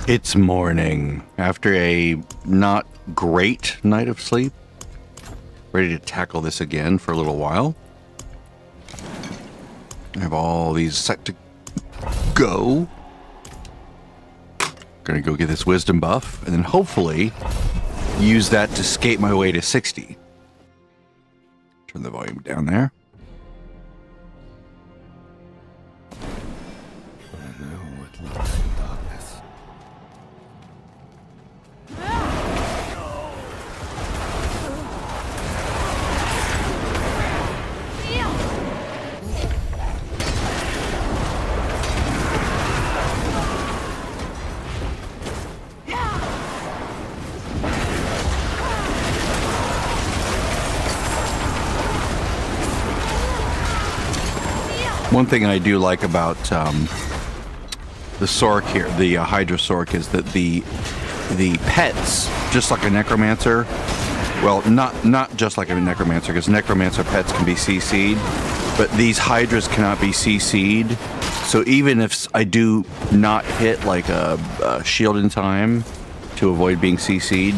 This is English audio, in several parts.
It's morning after a not great night of sleep. Ready to tackle this again for a little while. I have all these set to go. Gonna go get this wisdom buff and then hopefully use that to skate my way to 60. Turn the volume down there. I know what lies in darkness. One thing I do like about the Sorc here, the Hydra Sorc, is that the pets, just like a Necromancer, well, not just like a Necromancer, because Necromancer pets can be CC'd, but these Hydras cannot be CC'd. So even if I do not hit like a shield in time to avoid being CC'd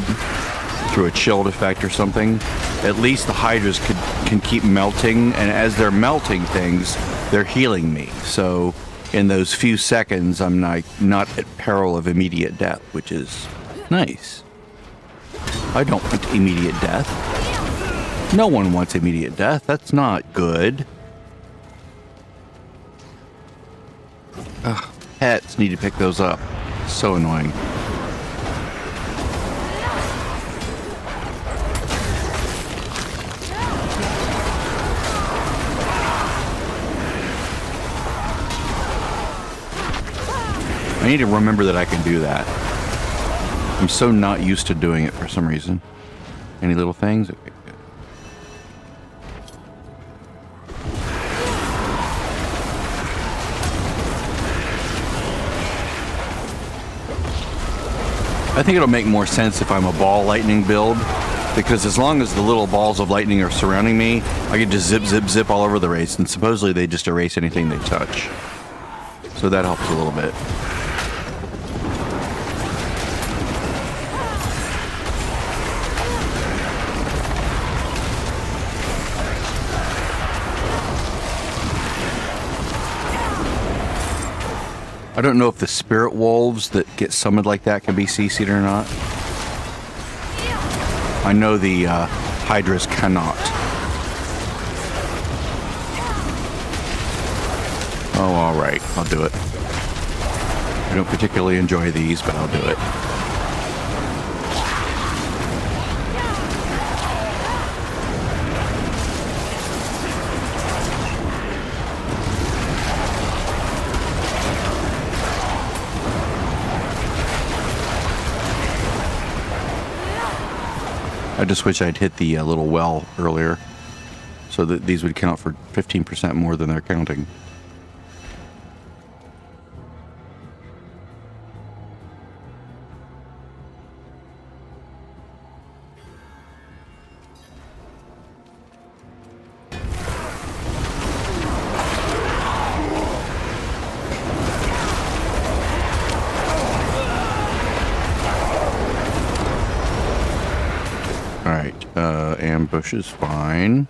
through a chilled effect or something, at least the Hydras can keep melting, and as they're melting things, they're healing me. So in those few seconds, I'm not at peril of immediate death, which is nice. I don't want immediate death. No one wants immediate death. That's not good. Ugh, pets need to pick those up. So annoying. I need to remember that I can do that. I'm so not used to doing it for some reason. Any little things? Okay, good. I think it'll make more sense if I'm a ball lightning build, because as long as the little balls of lightning are surrounding me, I can just zip, zip, zip all over the race, and supposedly they just erase anything they touch. So that helps a little bit. I don't know if the spirit wolves that get summoned like that can be CC'd or not. I know the Hydras cannot. Oh, alright. I'll do it. I don't particularly enjoy these, but I'll do it. I just wish I'd hit the little well earlier, so that these would count for 15% more than they're counting. Ambush is fine.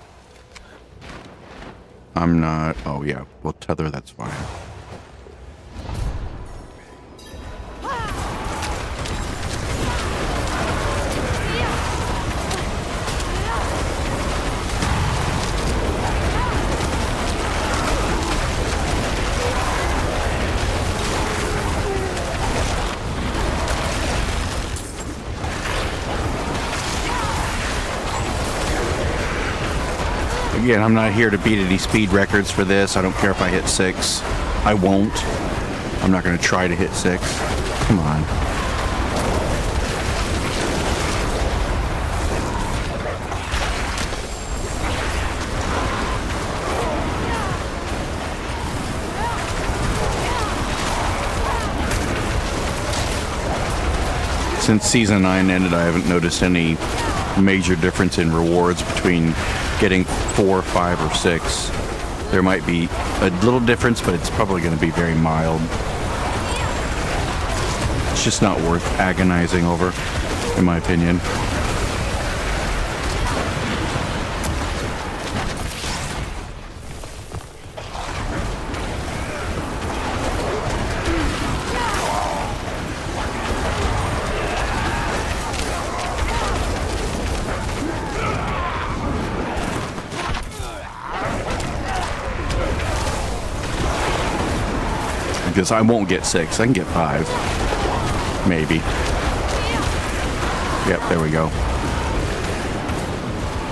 I'm not... Oh, yeah. Well, tether, that's fine. Again, I'm not here to beat any speed records for this. I don't care if I hit 6. I won't. I'm not going to try to hit 6. Come on. Since Season 9 ended, I haven't noticed any major difference in rewards between getting 4, 5, or 6. There might be a little difference, but it's probably going to be very mild. It's just not worth agonizing over, in my opinion. Because I won't get 6. I can get 5. Maybe. Yep, there we go.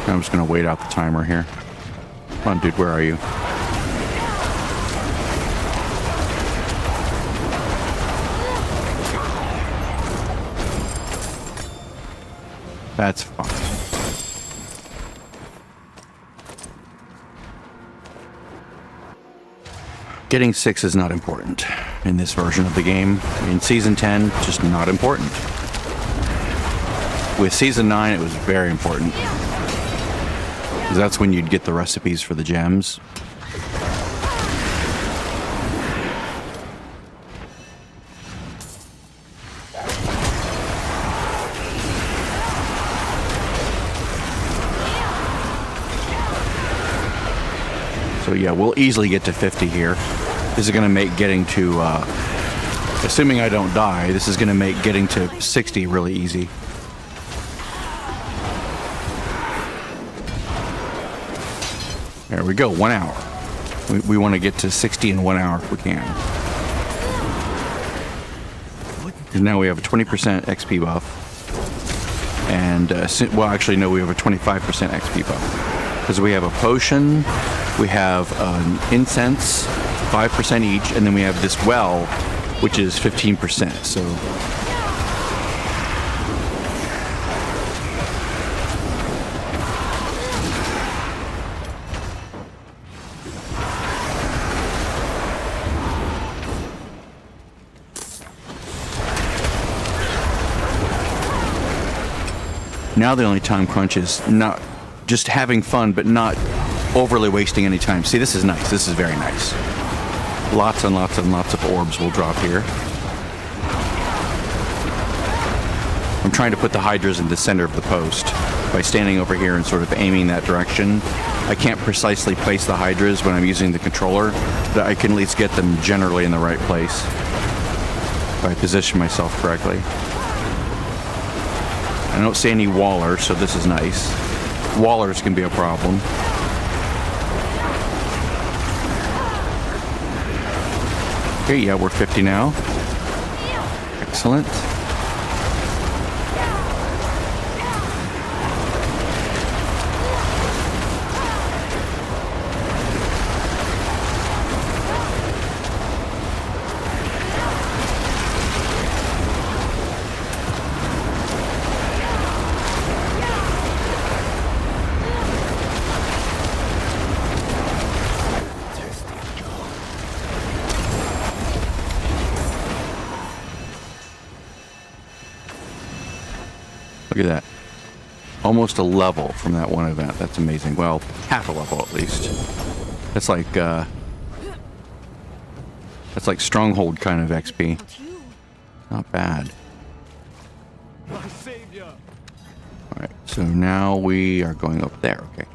I'm just going to wait out the timer here. Come on, dude, where are you? That's fine. Getting 6 is not important in this version of the game. In Season 10, just not important. With Season 9, it was very important. Because that's when you'd get the recipes for the gems. So yeah, we'll easily get to 50 here. This is going to make getting to, assuming I don't die, this is going to make getting to 60 really easy. There we go, 1 hour. We want to get to 60 in 1 hour if we can. And now we have a 20% XP buff. And, well, actually, no, we have a 25% XP buff. Because we have a potion, we have an incense, 5% each, and then we have this well, which is 15%. So now the only time crunch is not just having fun, but not overly wasting any time. See, this is nice. This is very nice. Lots and lots and lots of orbs will drop here. I'm trying to put the hydras in the center of the post by standing over here and sort of aiming that direction. I can't precisely place the hydras when I'm using the controller, but I can at least get them generally in the right place if I position myself correctly. I don't see any wallers, so this is nice. Wallers can be a problem. Okay, yeah, we're 50 now. Excellent. Look at that. Almost a level from that one event. That's amazing. Well, half a level at least. That's like stronghold kind of XP. Not bad. My savior. Alright, so now we are going up there, okay.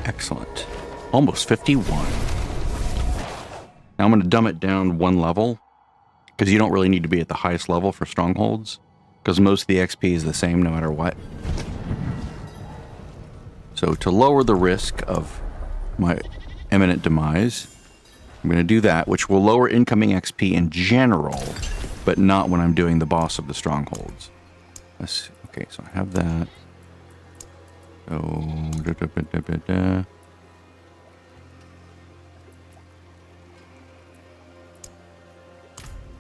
Excellent. Almost 51. Now I'm going to dumb it down one level, because you don't really need to be at the highest level for strongholds, because most of the XP is the same no matter what. So to lower the risk of my imminent demise, I'm going to do that, which will lower incoming XP in general, but not when I'm doing the boss of the strongholds. Okay, so I have that. So,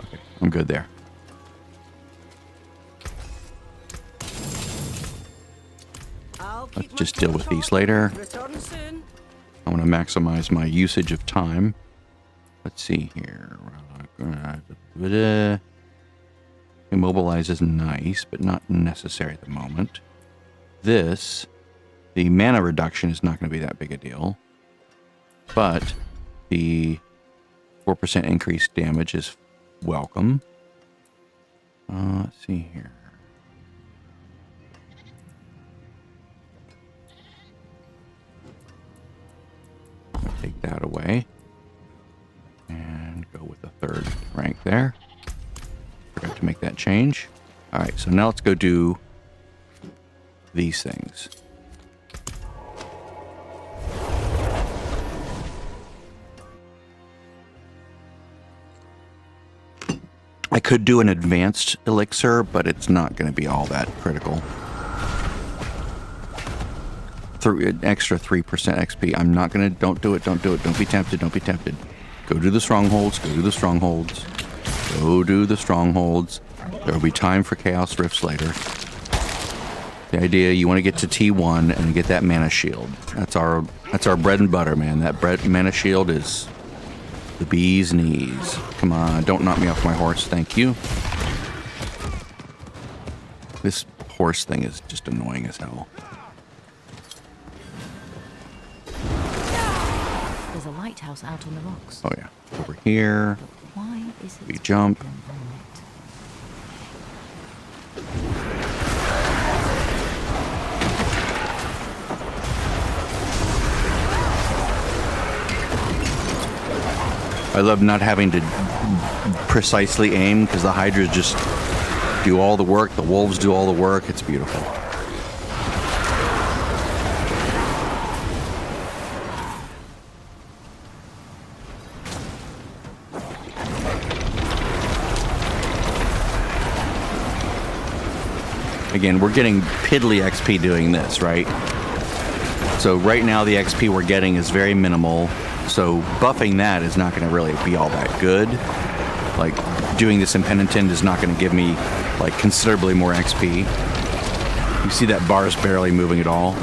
okay, I'm good there. Let's just deal with these later. I want to maximize my usage of time. Let's see here. Immobilize is nice, but not necessary at the moment. This, the mana reduction is not going to be that big a deal. But the 4% increased damage is welcome. Let's see here. Take that away. And go with the third rank there. Forgot to make that change. Alright, so now let's go do these things. I could do an advanced elixir, but it's not going to be all that critical. An extra 3% XP. I'm not going to... Don't do it. Don't do it. Don't be tempted. Don't be tempted. Go do the strongholds. Go do the strongholds. Go do the strongholds. There will be time for Chaos Rifts later. The idea, you want to get to T1 and get that mana shield. That's our bread and butter, man. That mana shield is the bee's knees. Come on, don't knock me off my horse. Thank you. This horse thing is just annoying as hell. There's a lighthouse out on the rocks. Oh yeah, over here. Why is it? We jump. I love not having to precisely aim because the Hydras just do all the work. The wolves do all the work. It's beautiful. Again, we're getting piddly XP doing this, right? So right now the XP we're getting is very minimal. So buffing that is not going to really be all that good. Like doing this in Penitent is not going to give me like considerably more XP. You see that bar is barely moving at all.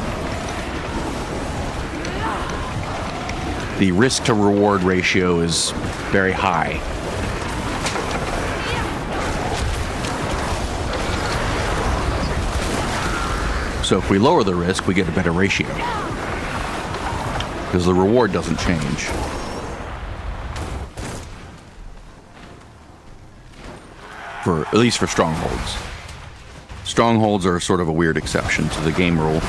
The risk to reward ratio is very high. So if we lower the risk, we get a better ratio. Because the reward doesn't change. At least for strongholds. Strongholds are sort of a weird exception to the game rule.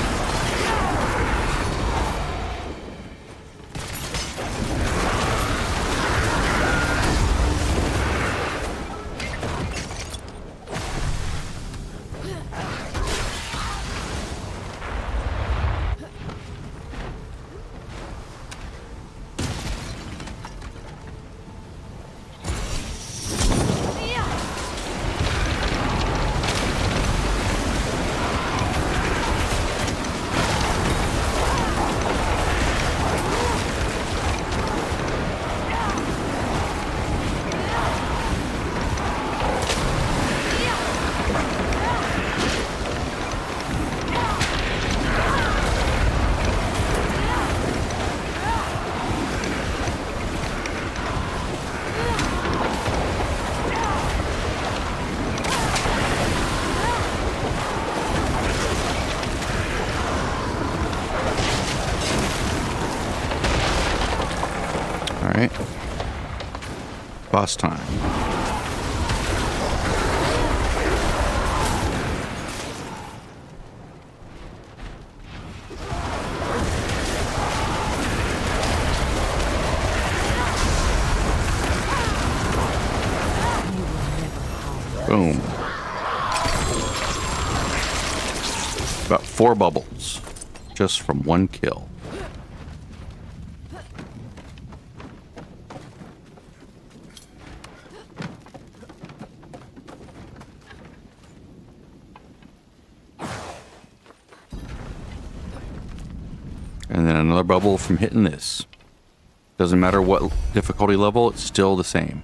Alright. Boss time. Boom. About 4 bubbles. Just from one kill. And then another bubble from hitting this. Doesn't matter what difficulty level, it's still the same.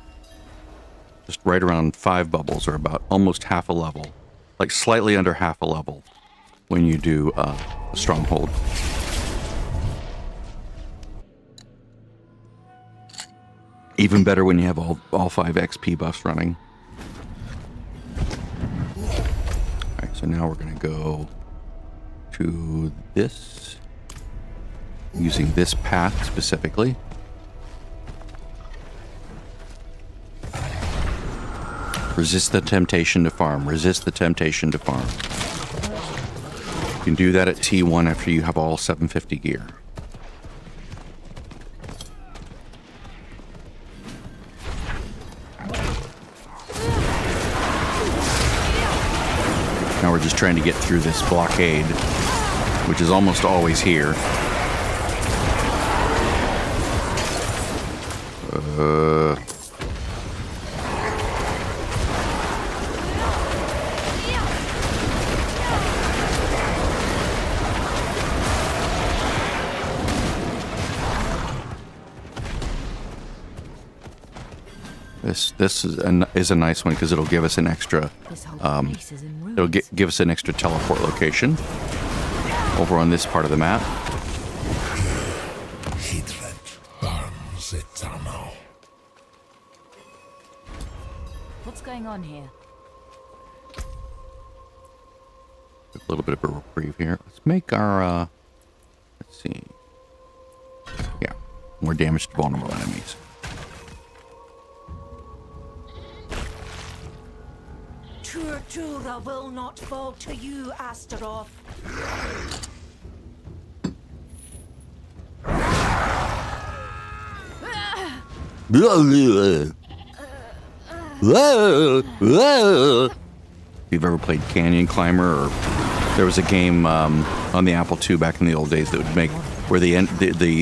Just right around 5 bubbles, or about almost half a level. Like slightly under half a level when you do stronghold. Even better when you have all 5 XP buffs running. Alright, so now we're going to go to this, using this path specifically. Resist the temptation to farm. Resist the temptation to farm. You can do that at T1 after you have all 750 gear. Now we're just trying to get through this blockade, which is almost always here. This is a nice one because it'll give us an extra. This whole place is in ruins. It'll give us an extra teleport location over on this part of the map. Hatred burns eternal. What's going on here? A little bit of a reprieve here. Let's make our. Let's see. Yeah, more damage to vulnerable enemies. Tortura will not fall to you, Astaroth. If you've ever played Canyon Climber, or there was a game on the Apple II back in the old days that would make where the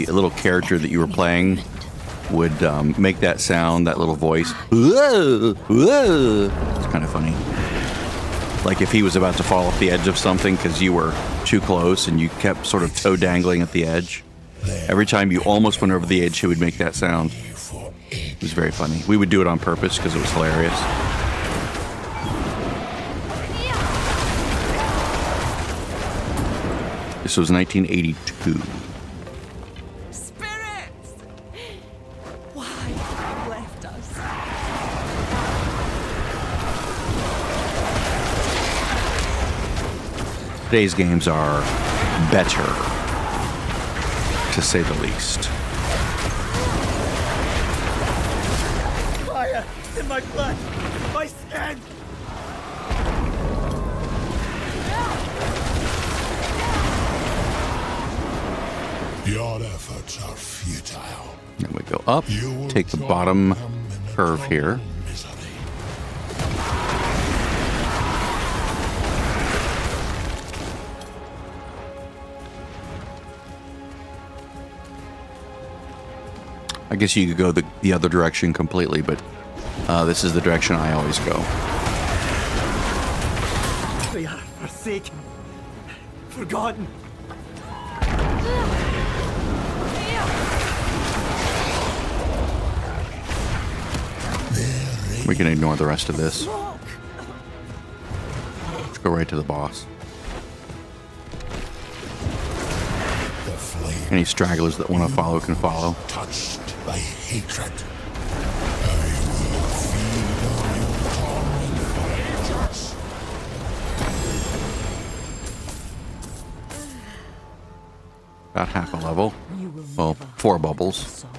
little character that you were playing would make that sound, that little voice. It's kind of funny. Like if he was about to fall off the edge of something because you were too close and you kept sort of toe dangling at the edge. Every time you almost went over the edge, he would make that sound. It was very funny. We would do it on purpose because it was hilarious. This was 1982. Spirits! Why have you left us? Today's games are better, to say the least. Fire in my blood, my skin. Your efforts are futile. Then we go up, You will take the join bottom them in the curve here. common misery. I guess you could go the other direction completely, but this is the direction I always go. We are forsaken, forgotten. We can ignore the rest of this. Let's go right to the boss. The flame Any stragglers that want to follow can follow. touched by hatred. I will feed on your torment for ages. About half a level. You will Well, never 4 bubbles. solve.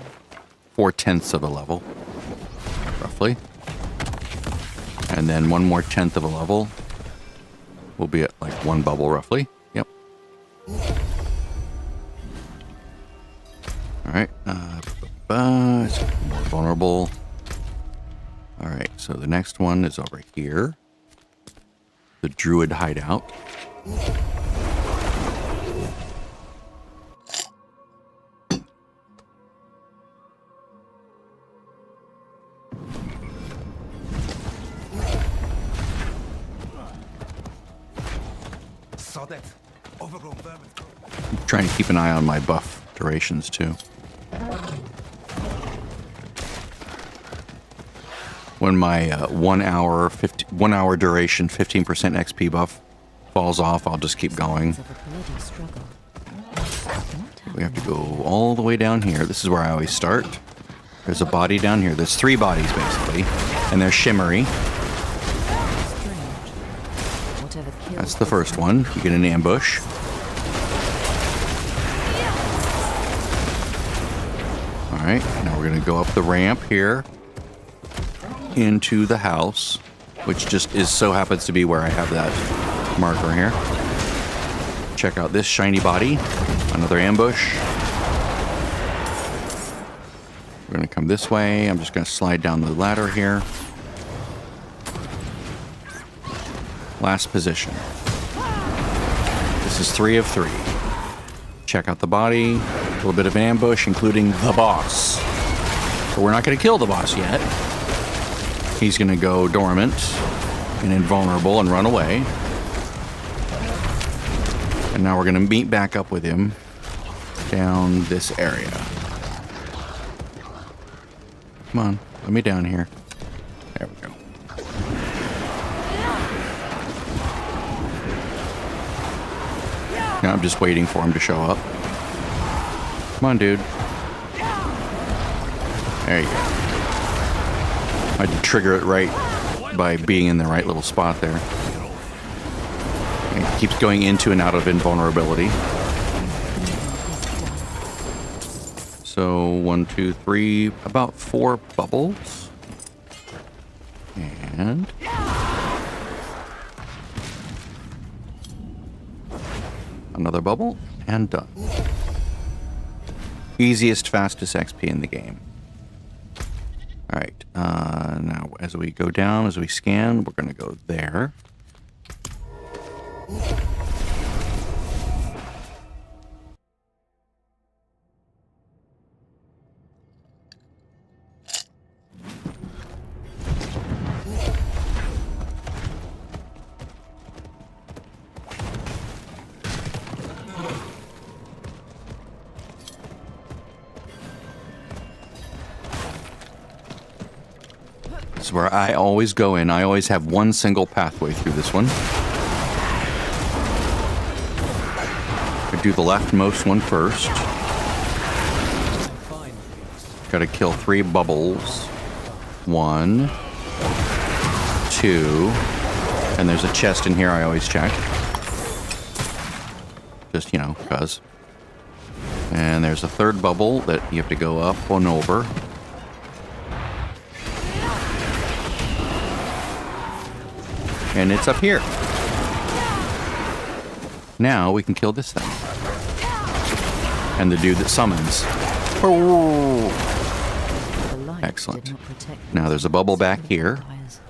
4/10ths of a level, roughly. And then 1 more 10th of a level. We'll be at like 1 bubble, roughly. Yep. Alright. It's more vulnerable. Alright, so the next one is over here. The Druid Hideout. Saw that. Overgrown vermin. Trying to keep an eye on my buff durations too. When my 1 hour duration 15% XP buff falls off, I'll just keep going. Of a bloody struggle. What We have to go all the way down here. This is where I always start. There's a body down here. There's 3 bodies, basically. And they're shimmery. strange? Whatever killed That's the this first man. one. You get an ambush. Alright, now we're going to go up the ramp here into the house, which just so happens to be where I have that marker here. Check out this shiny body. Another ambush. We're going to come this way. I'm just going to slide down the ladder here. Last position. This is 3 of 3. Check out the body. A little bit of an ambush, including the boss. But we're not going to kill the boss yet. He's going to go dormant and invulnerable and run away. And now we're going to meet back up with him down this area. Come on, let me down here. There we go. Now I'm just waiting for him to show up. Come on, dude. There you go. I had to trigger it right by being in the right little spot there. And it keeps going into and out of invulnerability. So 1, 2, 3, about 4 bubbles. And another bubble, and done. Easiest, fastest XP in the game. Alright, now as we go down, as we scan, we're going to go there. This is where I always go in. I always have one single pathway through this one. I do the leftmost one first. Gotta kill 3 bubbles. 1, 2, and there's a chest in here I always check. Just, you know, cuz. And there's a 3rd bubble that you have to go up and over. And it's up here. Now we can kill this thing. And the dude that summons. Oh. The light Excellent. did not protect Now there's a bubble back here. fires.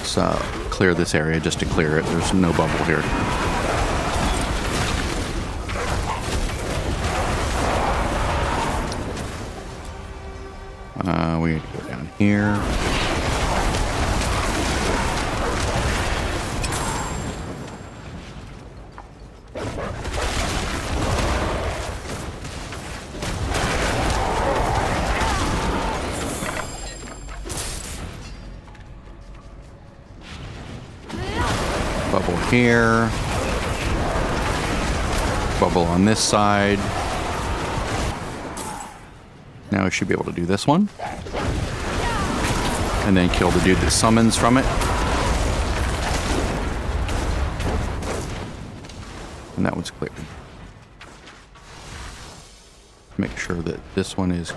So clear this area just to clear it. There's no bubble here. We need to go down here. Bubble here. Bubble on this side. Now we should be able to do this one. And then kill the dude that summons from it. And that one's cleared. Make sure that this one is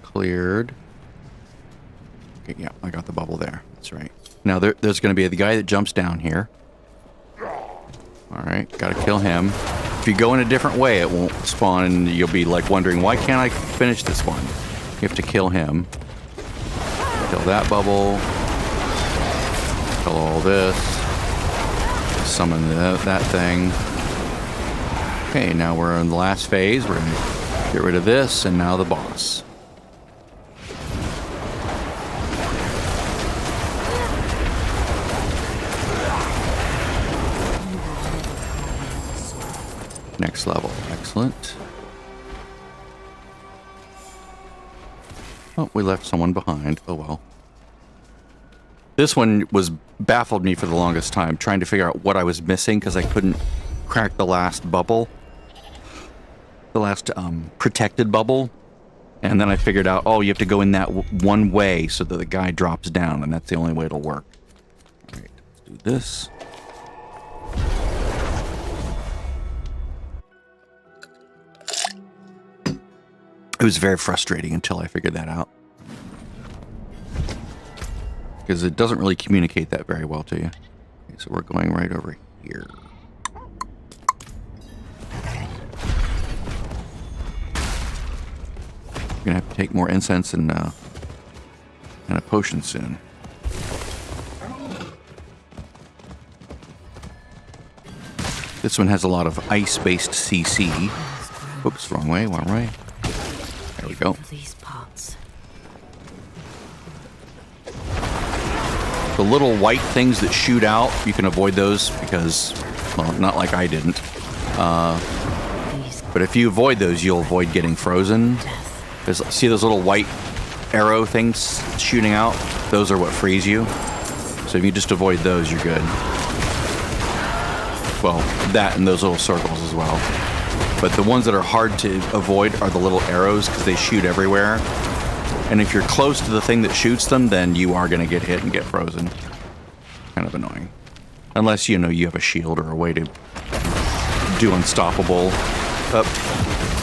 cleared. Okay, yeah, I got the bubble there. That's right. Now there's going to be the guy that jumps down here. Alright, gotta kill him. If you go in a different way, it won't spawn, and you'll be like wondering, why can't I finish this one? You have to kill him. Kill that bubble. Kill all this. Summon that thing. Okay, now we're in the last phase. We're going to get rid of this, and now the boss. Next level. Excellent. Oh, we left someone behind. Oh well. This one baffled me for the longest time, trying to figure out what I was missing because I couldn't crack the last bubble. The last protected bubble. And then I figured out, oh, you have to go in that one way so that the guy drops down, and that's the only way it'll work. All right, let's do this. It was very frustrating until I figured that out. Because it doesn't really communicate that very well to you. Okay, so we're going right over here. We're gonna have to take more incense and a potion soon. This one has a lot of ice-based CC. Oops, wrong way, wrong way. There we go. These parts. The little white things that shoot out, you can avoid those because, well, not like I didn't. But if you avoid those, you'll avoid getting frozen. See those little white arrow things shooting out? Those are what freeze you. So if you just avoid those, you're good. Well, that and those little circles as well. But the ones that are hard to avoid are the little arrows because they shoot everywhere. And if you're close to the thing that shoots them, then you are going to get hit and get frozen. Kind of annoying. Unless, you know, you have a shield or a way to do unstoppable. Oh,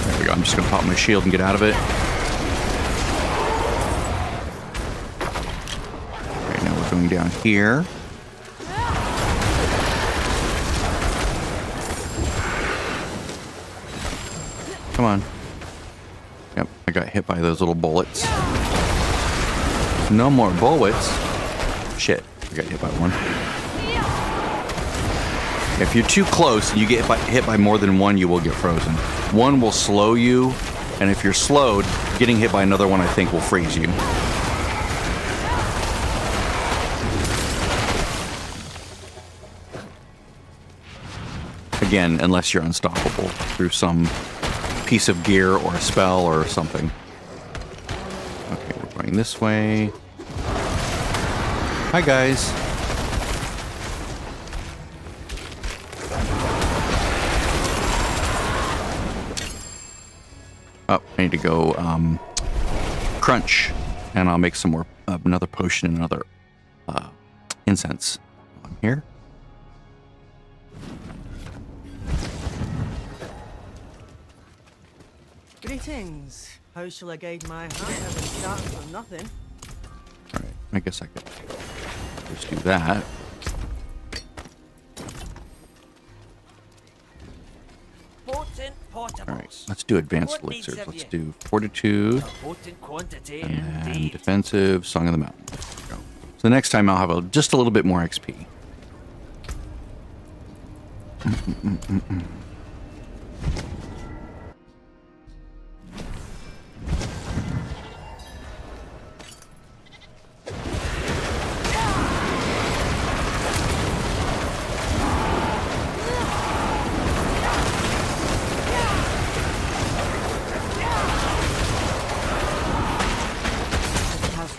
there we go. I'm just going to pop my shield and get out of it. Okay, now we're going down here. Come on. Yep, I got hit by those little bullets. No more bullets. Shit, I got hit by one. If you're too close and you get hit by more than one, you will get frozen. One will slow you, and if you're slowed, getting hit by another one, I think, will freeze you. Again, unless you're unstoppable through some piece of gear or a spell or something. Okay, we're going this way. Hi, guys. Oh, I need to go crunch, and I'll make some more, another potion and another incense. I'm here. Greetings. How shall I guide my hand? I've been starting from nothing. Alright, I guess I could just do that. Potent portables. Alright, let's do advanced elixirs. Let's do fortitude, Potent quantity and then indeed. defensive, Song of the Mountain. There we go. So next time I'll have just a little bit more XP.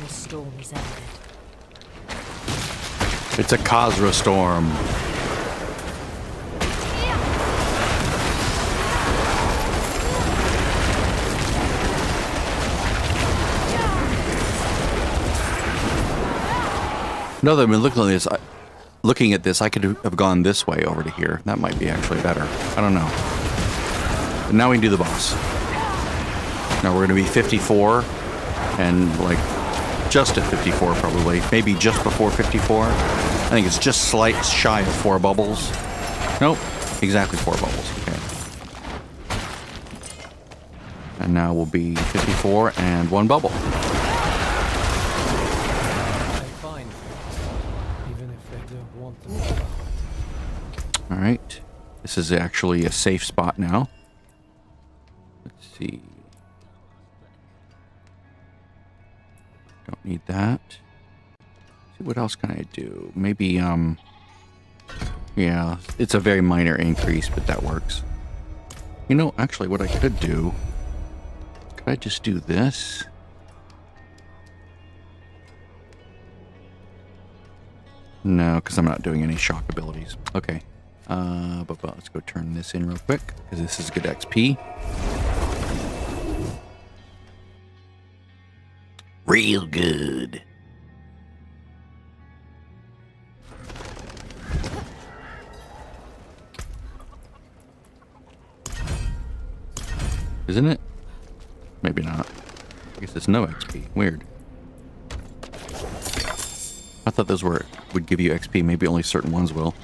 Storm is ended. It's a Khazra storm. No, that I've been looking at this, I could have gone this way over to here. That might be actually better. I don't know. But now we can do the boss. Now we're going to be 54 and like just at 54 probably. Maybe just before 54. I think it's just slight shy of 4 bubbles. Nope, exactly 4 bubbles. Okay. And now we'll be 54 and 1 bubble. Fine. Even if they don't want to. All right. This is actually a safe spot now. Let's see. Don't need that. Let's see, what else can I do? Maybe, yeah, it's a very minor increase, but that works. You know, actually, what I could do, could I just do this? No, because I'm not doing any shock abilities. Okay. But let's go turn this in real quick, because this is good XP. Real good. Isn't it? Maybe not. I guess it's no XP. Weird. I thought those would give you XP. Maybe only certain ones will.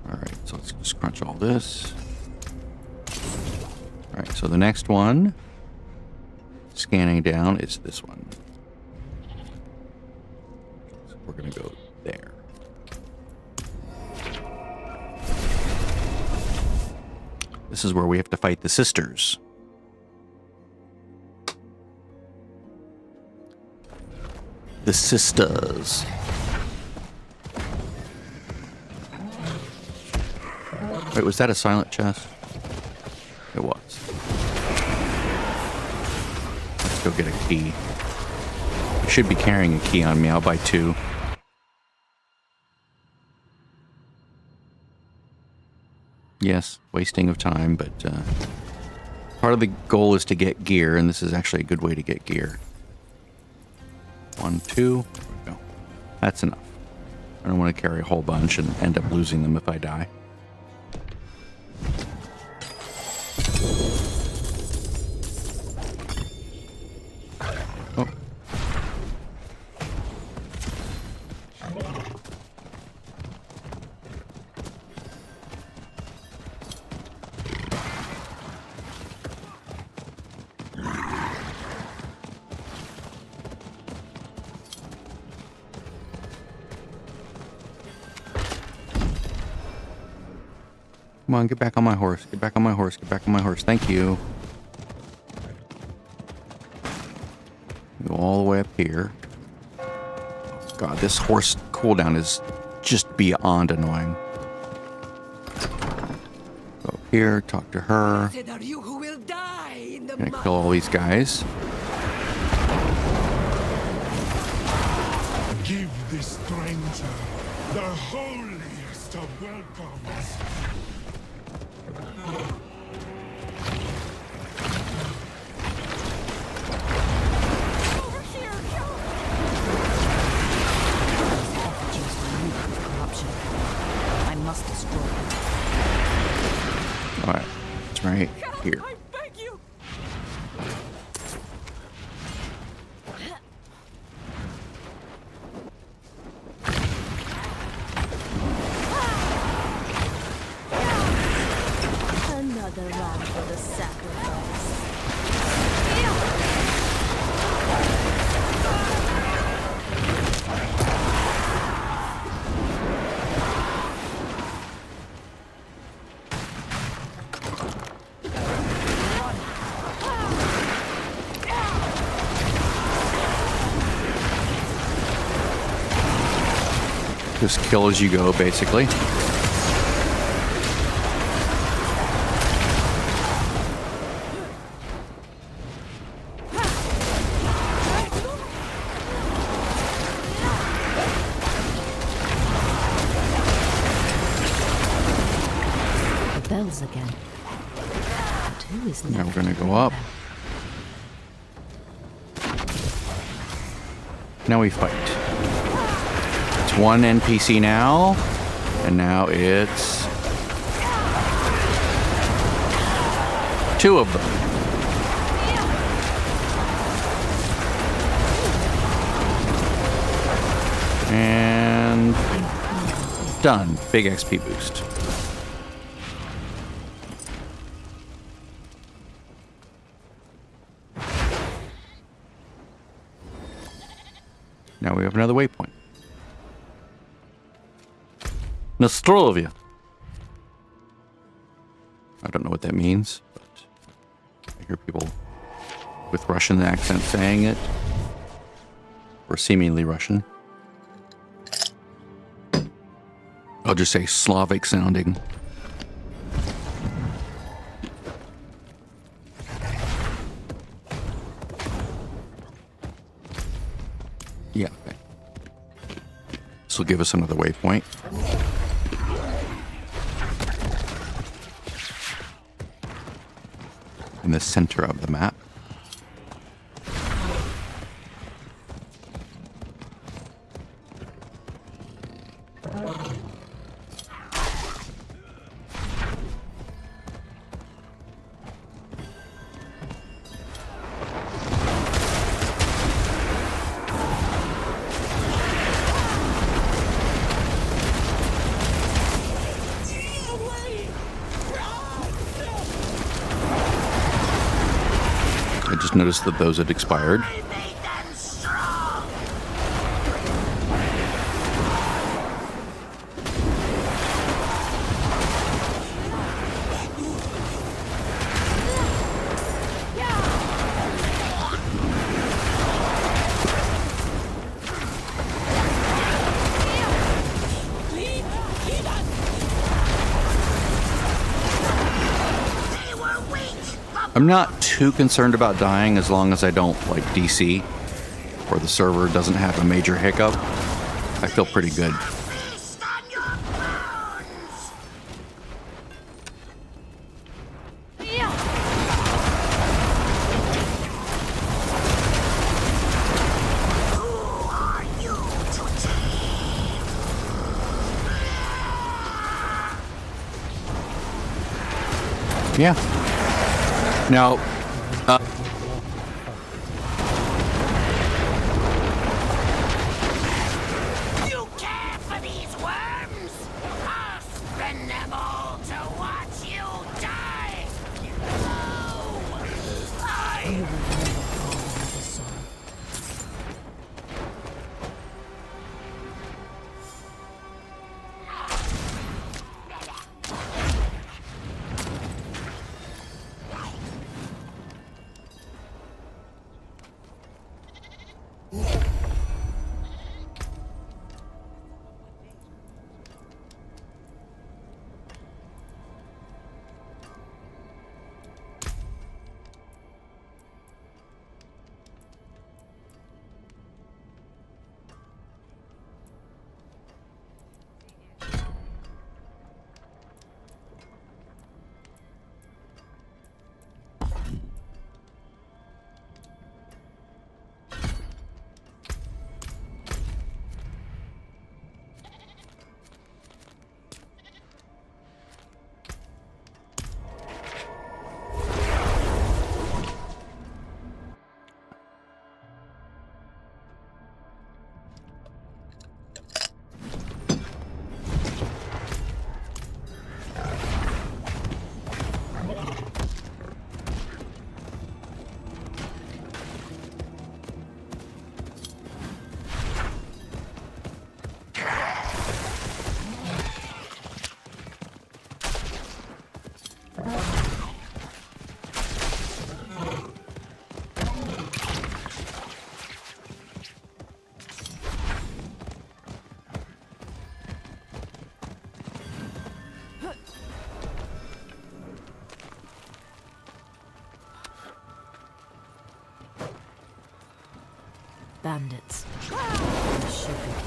Alright, so let's just crunch all this. Alright, so the next one, scanning down, is this one. So we're going to go there. This is where we have to fight the sisters. The sisters. Wait, was that a silent chest? It was. Let's go get a key. I should be carrying a key on me. I'll buy 2. Yes, wasting of time, but part of the goal is to get gear, and this is actually a good way to get gear. 1, 2. There we go. That's enough. I don't want to carry a whole bunch and end up losing them if I die. Oh. Come on, get back on my horse. Get back on my horse. Get back on my horse. Thank you. Go all the way up here. God, this horse cooldown is just beyond annoying. Go up here, talk to her. Are you who will die in the Gonna kill all these guys. Give this stranger the holiest of welcomes. Corruption. I must destroy them. Alright, it's right here. I beg you. Another lamb for the sacrifice. Just kill as you go, basically. The bells again. But who is Now left we're gonna to go ring up. them? Now we fight. It's one NPC now, and now it's 2 of them. And done. Big XP boost. Now we have another waypoint. Nostrovia. I don't know what that means, but I hear people with Russian accent saying it, or seemingly Russian. I'll just say Slavic sounding. Yeah. Okay. This will give us another waypoint. In the center of the map. I just noticed that those had expired. I'm not too concerned about dying as long as I don't like DC or the server doesn't have a major hiccup. I feel pretty good. Yeah. Now, You care for these worms? I'll spin them all to watch you die! No! Bandits. They should be killed.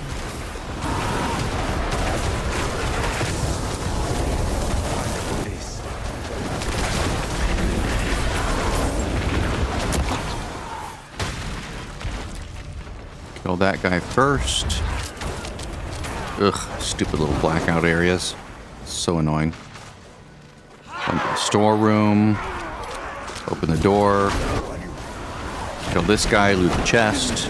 kill that guy first. Ugh, stupid little blackout areas. So annoying. Go into the storeroom. Open the door. Kill this guy, loot the chest.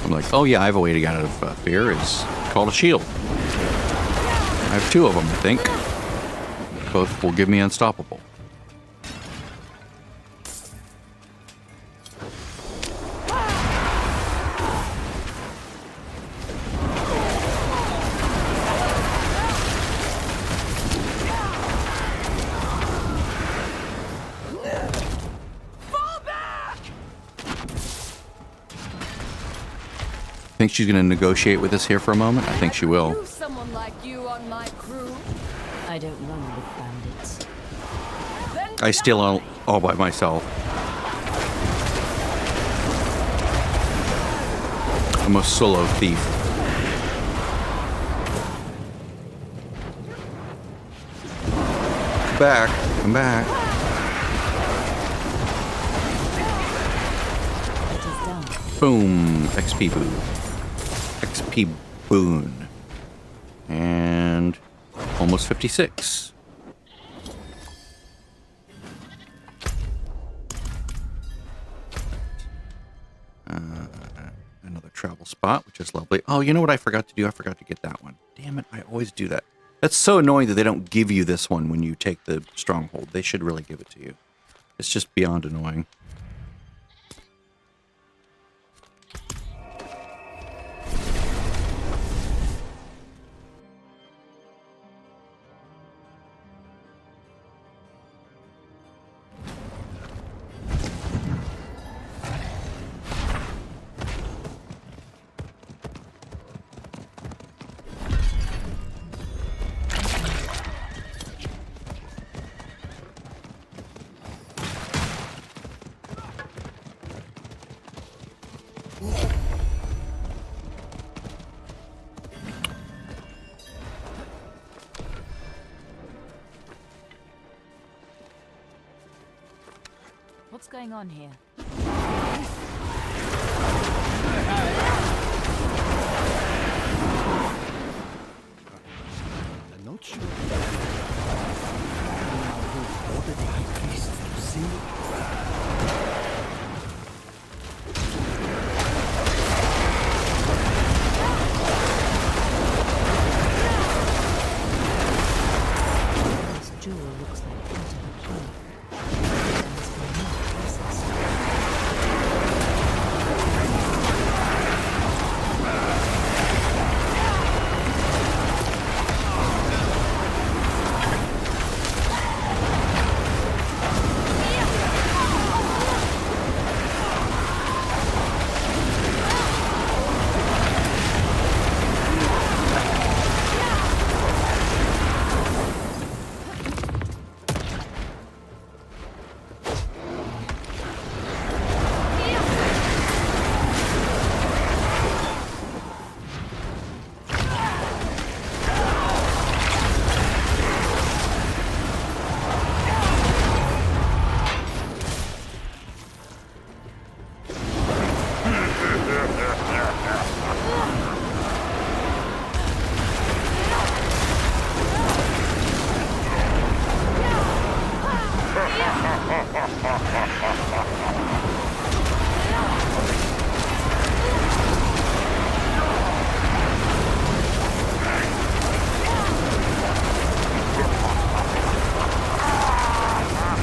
I'm like, oh yeah, I have a way to get out of fear. It's called a shield. I have two of them, I think. Both will give me unstoppable. Think she's going to negotiate with us here for a moment? I think she will. Use someone like you on my crew. I don't run with bandits. I steal all by myself. I'm a solo thief. I'm back. It is done. Boom. XP boon. XP boon. And almost 56. Another travel spot, which is lovely. Oh, you know what I forgot to do? I forgot to get that one. Damn it, I always do that. That's so annoying that they don't give you this one when you take the stronghold. They should really give it to you. It's just beyond annoying. What's going on here? I'm not sure. What did the high priest see? This jewel looks like part of a key. There must be more pieces.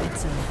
It's over.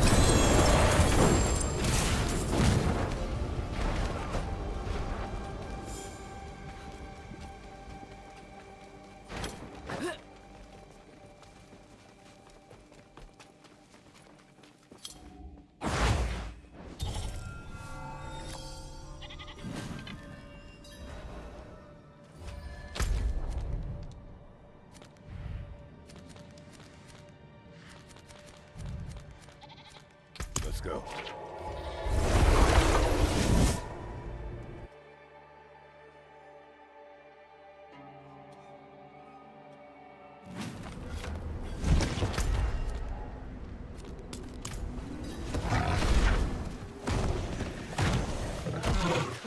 Let's go.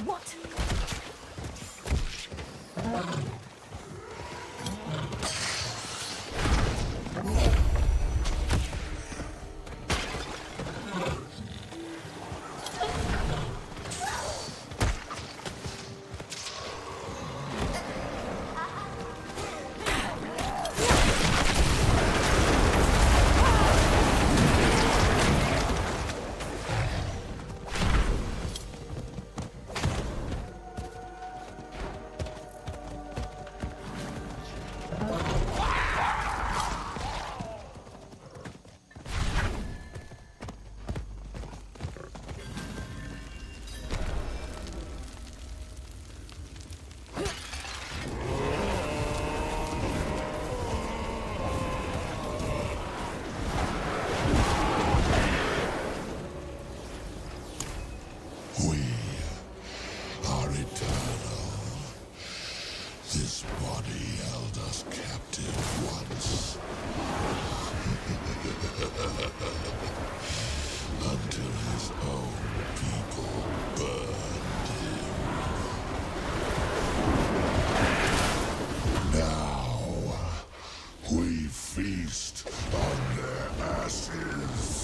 What? Until his own people burned him. Now, we feast on their ashes.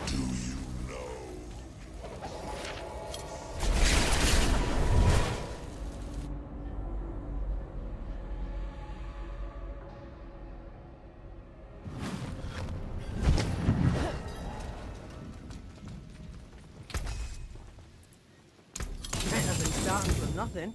Do you know? Ain't have been starting from nothing.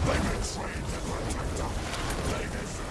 They betrayed the protector. They deserve.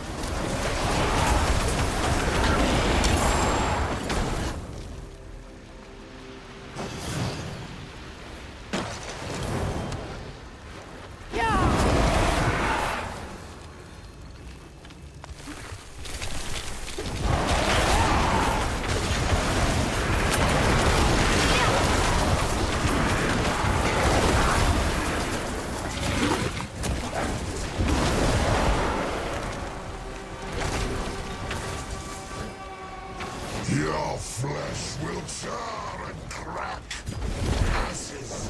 Your flesh will char and crack. Ashes.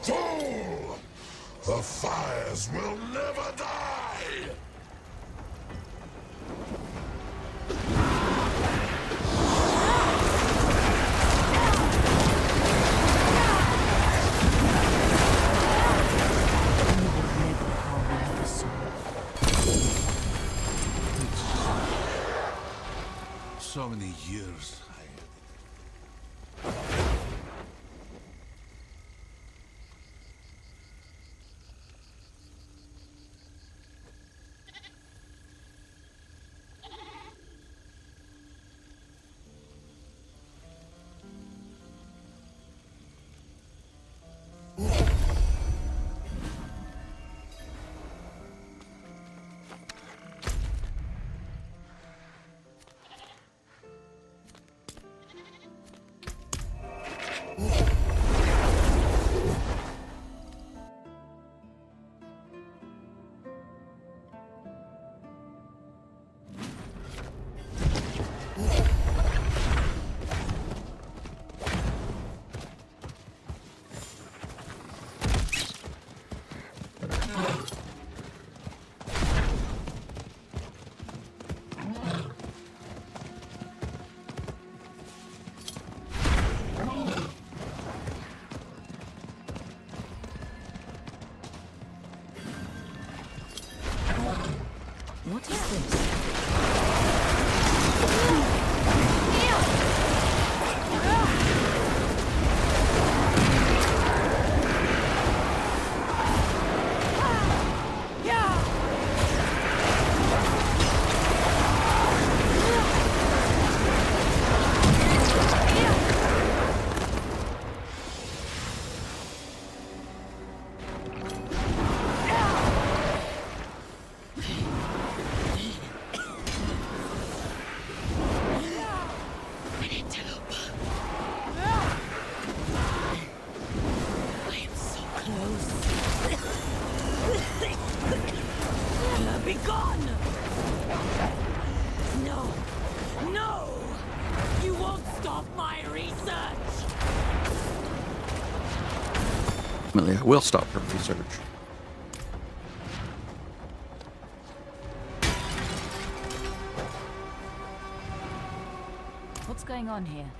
Fool! The fires will never die! So many years What is this? gone! No! No! You won't stop my research! Ultimately, I will stop her research. What's going on here?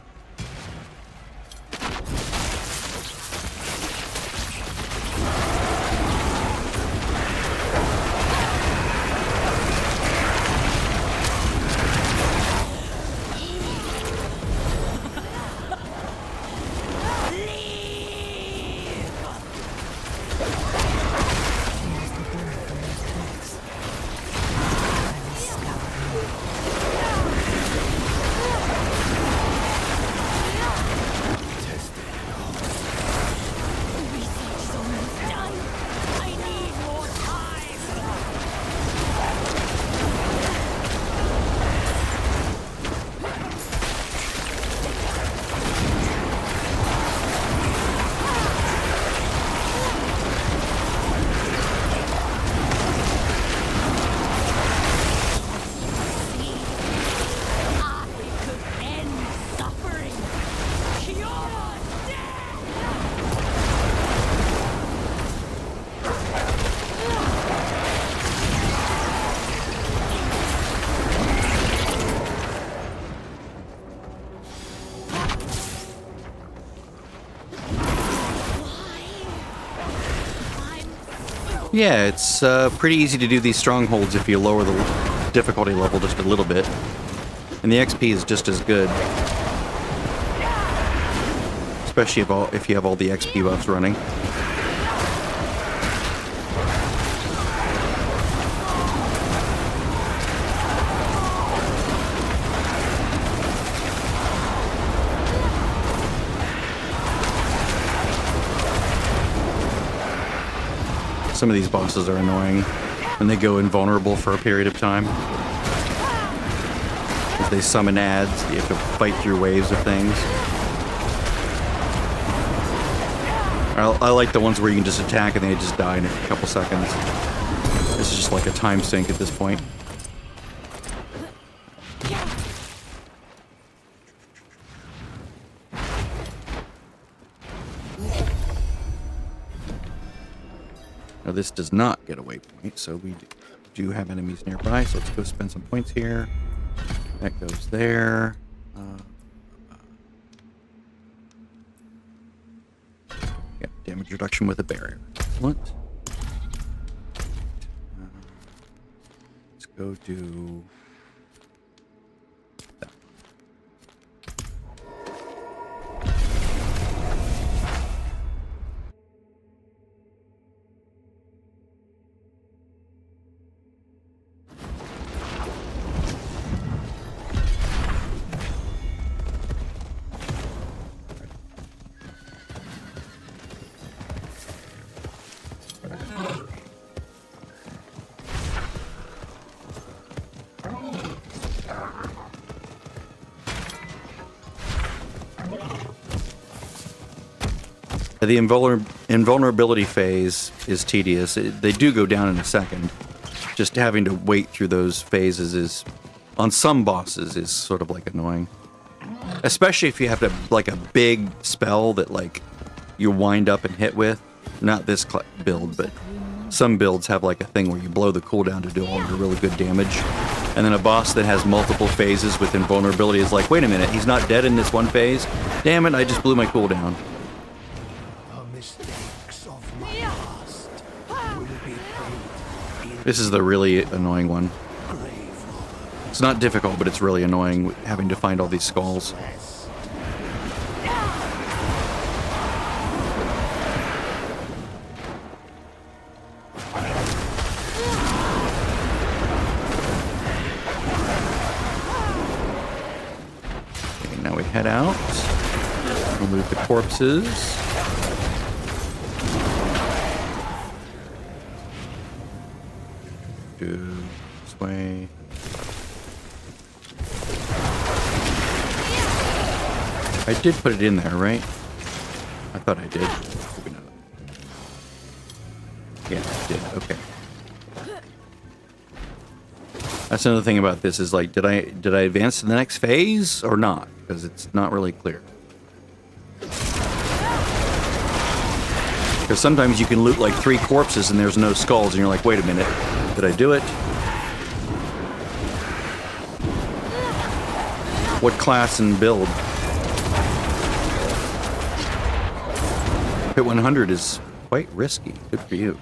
Yeah, it's pretty easy to do these strongholds if you lower the difficulty level just a little bit. And the XP is just as good. Especially if you have all the XP buffs running. Some of these bosses are annoying when they go invulnerable for a period of time. As they summon ads, you have to fight through waves of things. I like the ones where you can just attack and they just die in a couple seconds. This is just like a time sink at this point. Now this does not get a waypoint, so we do have enemies nearby, so let's go spend some points here. That goes there. Yeah, damage reduction with a barrier. Excellent. Let's go do that. The invulnerability phase is tedious. They do go down in a second. Just having to wait through those phases is, on some bosses, is sort of like annoying. Especially if you have to like a big spell that like you wind up and hit with. Not this build, but some builds have like a thing where you blow the cooldown to do all your really good damage. And then a boss that has multiple phases with invulnerability is like, wait a minute, he's not dead in this one phase? Damn it, I just blew my cooldown. This is the really annoying one. It's not difficult, but it's really annoying having to find all these skulls. Okay, now we head out. Remove the corpses. This way. I did put it in there, right? I thought I did. Maybe not. Yeah, I did. Okay. That's another thing about this is like, did I advance to the next phase or not? Because it's not really clear. Because sometimes you can loot like 3 corpses and there's no skulls, and you're like, wait a minute, did I do it? What class and build? Hit 100 is quite risky. Good for you.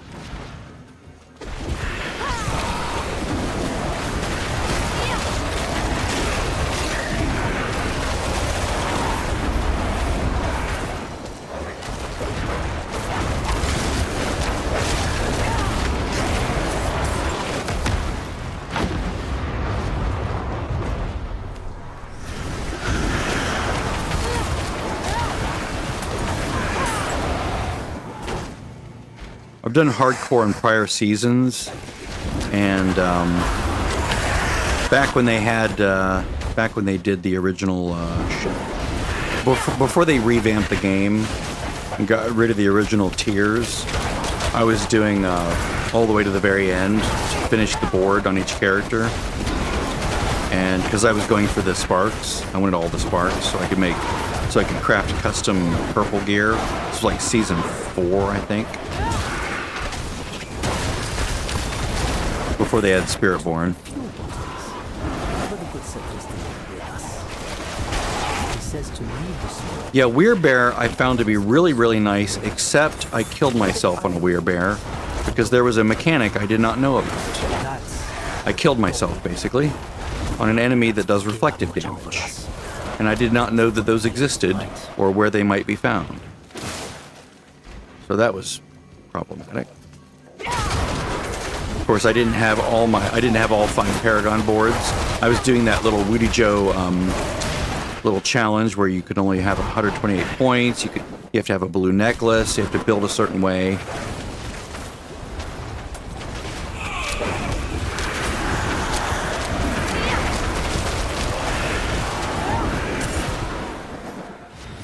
I've done hardcore in prior seasons, and back when they did the original, before they revamped the game and got rid of the original tiers, I was doing all the way to the very end to finish the board on each character, and because I was going for the sparks, I wanted all the sparks so I could craft custom purple gear. This was like season 4, I think. Before they had Spiritborn. Yeah, Weirbear I found to be really, really nice, except I killed myself on a Weirbear because there was a mechanic I did not know about. I killed myself, basically, on an enemy that does reflective damage. And I did not know that those existed or where they might be found. So that was problematic. Of course, I didn't have all 5 Paragon boards. I was doing that little Woody Joe little challenge where you could only have 128 points. You have to have a blue necklace. You have to build a certain way.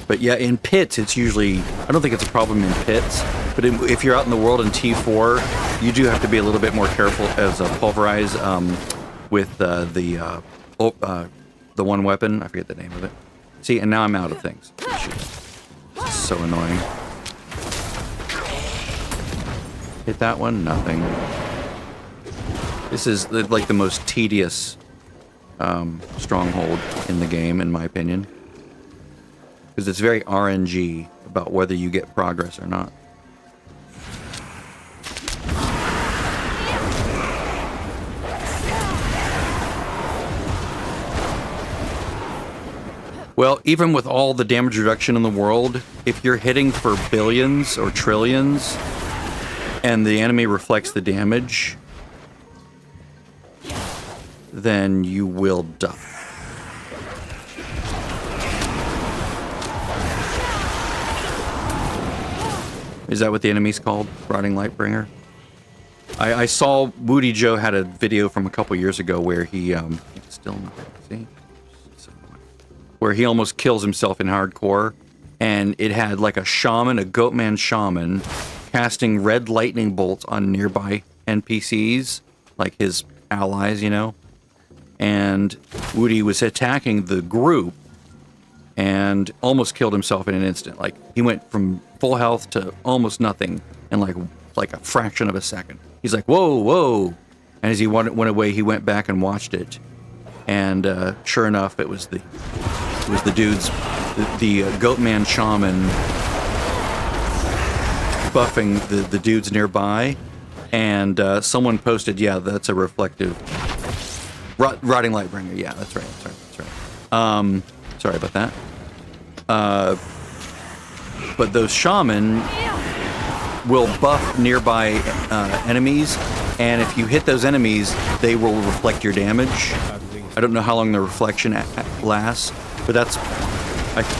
But yeah, in pits, it's usually, I don't think it's a problem in pits, but if you're out in the world in T4, you do have to be a little bit more careful as a Pulverize with the one weapon. I forget the name of it. See, and now I'm out of things. Shoot. This is so annoying. Hit that one? Nothing. This is like the most tedious stronghold in the game, in my opinion. Because it's very RNG about whether you get progress or not. Well, even with all the damage reduction in the world, if you're hitting for billions or trillions, and the enemy reflects the damage, then you will die. Is that what the enemy's called? Rotting Lightbringer? I saw Woody Joe had a video from a couple years ago where he where he almost kills himself in hardcore, and it had like a shaman, a goatman shaman, casting red lightning bolts on nearby NPCs, like his allies, you know. And Woody was attacking the group and almost killed himself in an instant. Like, he went from full health to almost nothing in like a fraction of a second. He's like, whoa, whoa. And as he went away, he went back and watched it. And sure enough, it was the dudes, the Goatman Shaman buffing the dudes nearby. And someone posted, yeah, that's a reflective... Rotting Lightbringer, yeah, that's right. Sorry about that. But those shaman will buff nearby enemies, and if you hit those enemies, they will reflect your damage. I don't know how long the reflection lasts, but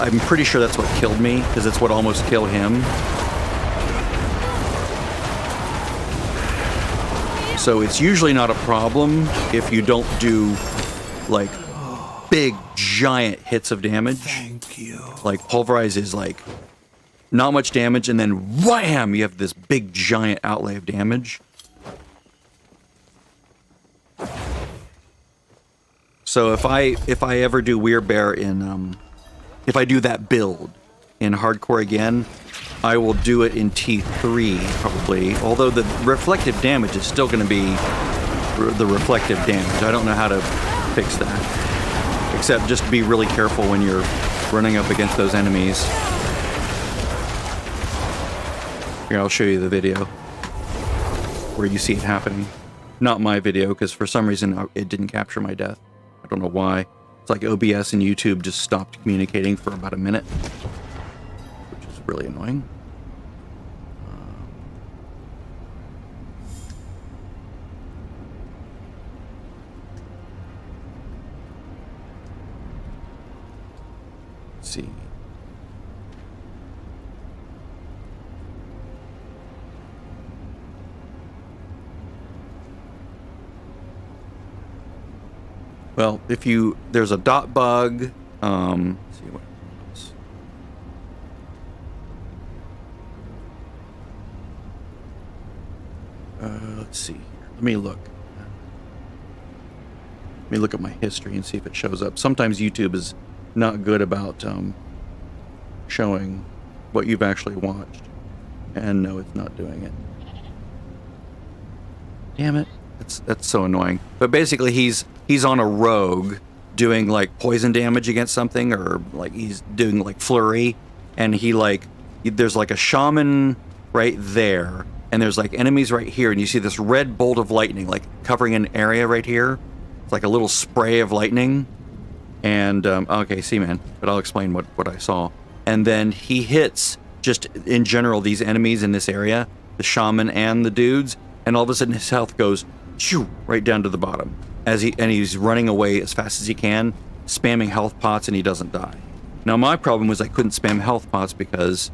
I'm pretty sure that's what killed me, because it's what almost killed him. So it's usually not a problem if you don't do, like, big, giant hits of damage. Thank you. Like, Pulverize is, like, not much damage, and then wham! You have this big, giant outlay of damage. So if I ever do Weirbear in if I do that build in hardcore again, I will do it in T3 probably. Although the reflective damage is still going to be the reflective damage. I don't know how to fix that, except just be really careful when you're running up against those enemies. Here, I'll show you the video where you see it happening. Not my video, because for some reason it didn't capture my death. I don't know why. It's like OBS and YouTube just stopped communicating for about a minute, which is really annoying. Let's see. Well, there's a dot bug. Let's see what else. Let's see here. Let me look. Let me look at my history and see if it shows up. Sometimes YouTube is not good about showing what you've actually watched. And no, it's not doing it. Damn it. That's so annoying. But basically he's on a rogue doing like poison damage against something, or like he's doing like flurry, and there's like a shaman right there, and there's like enemies right here, and you see this red bolt of lightning like covering an area right here. It's like a little spray of lightning. And okay, see, man, but I'll explain what I saw. And then he hits just in general these enemies in this area, the shaman and the dudes, and all of a sudden his health goes shoo, right down to the bottom and he's running away as fast as he can, spamming health pots, and he doesn't die. Now my problem was I couldn't spam health pots because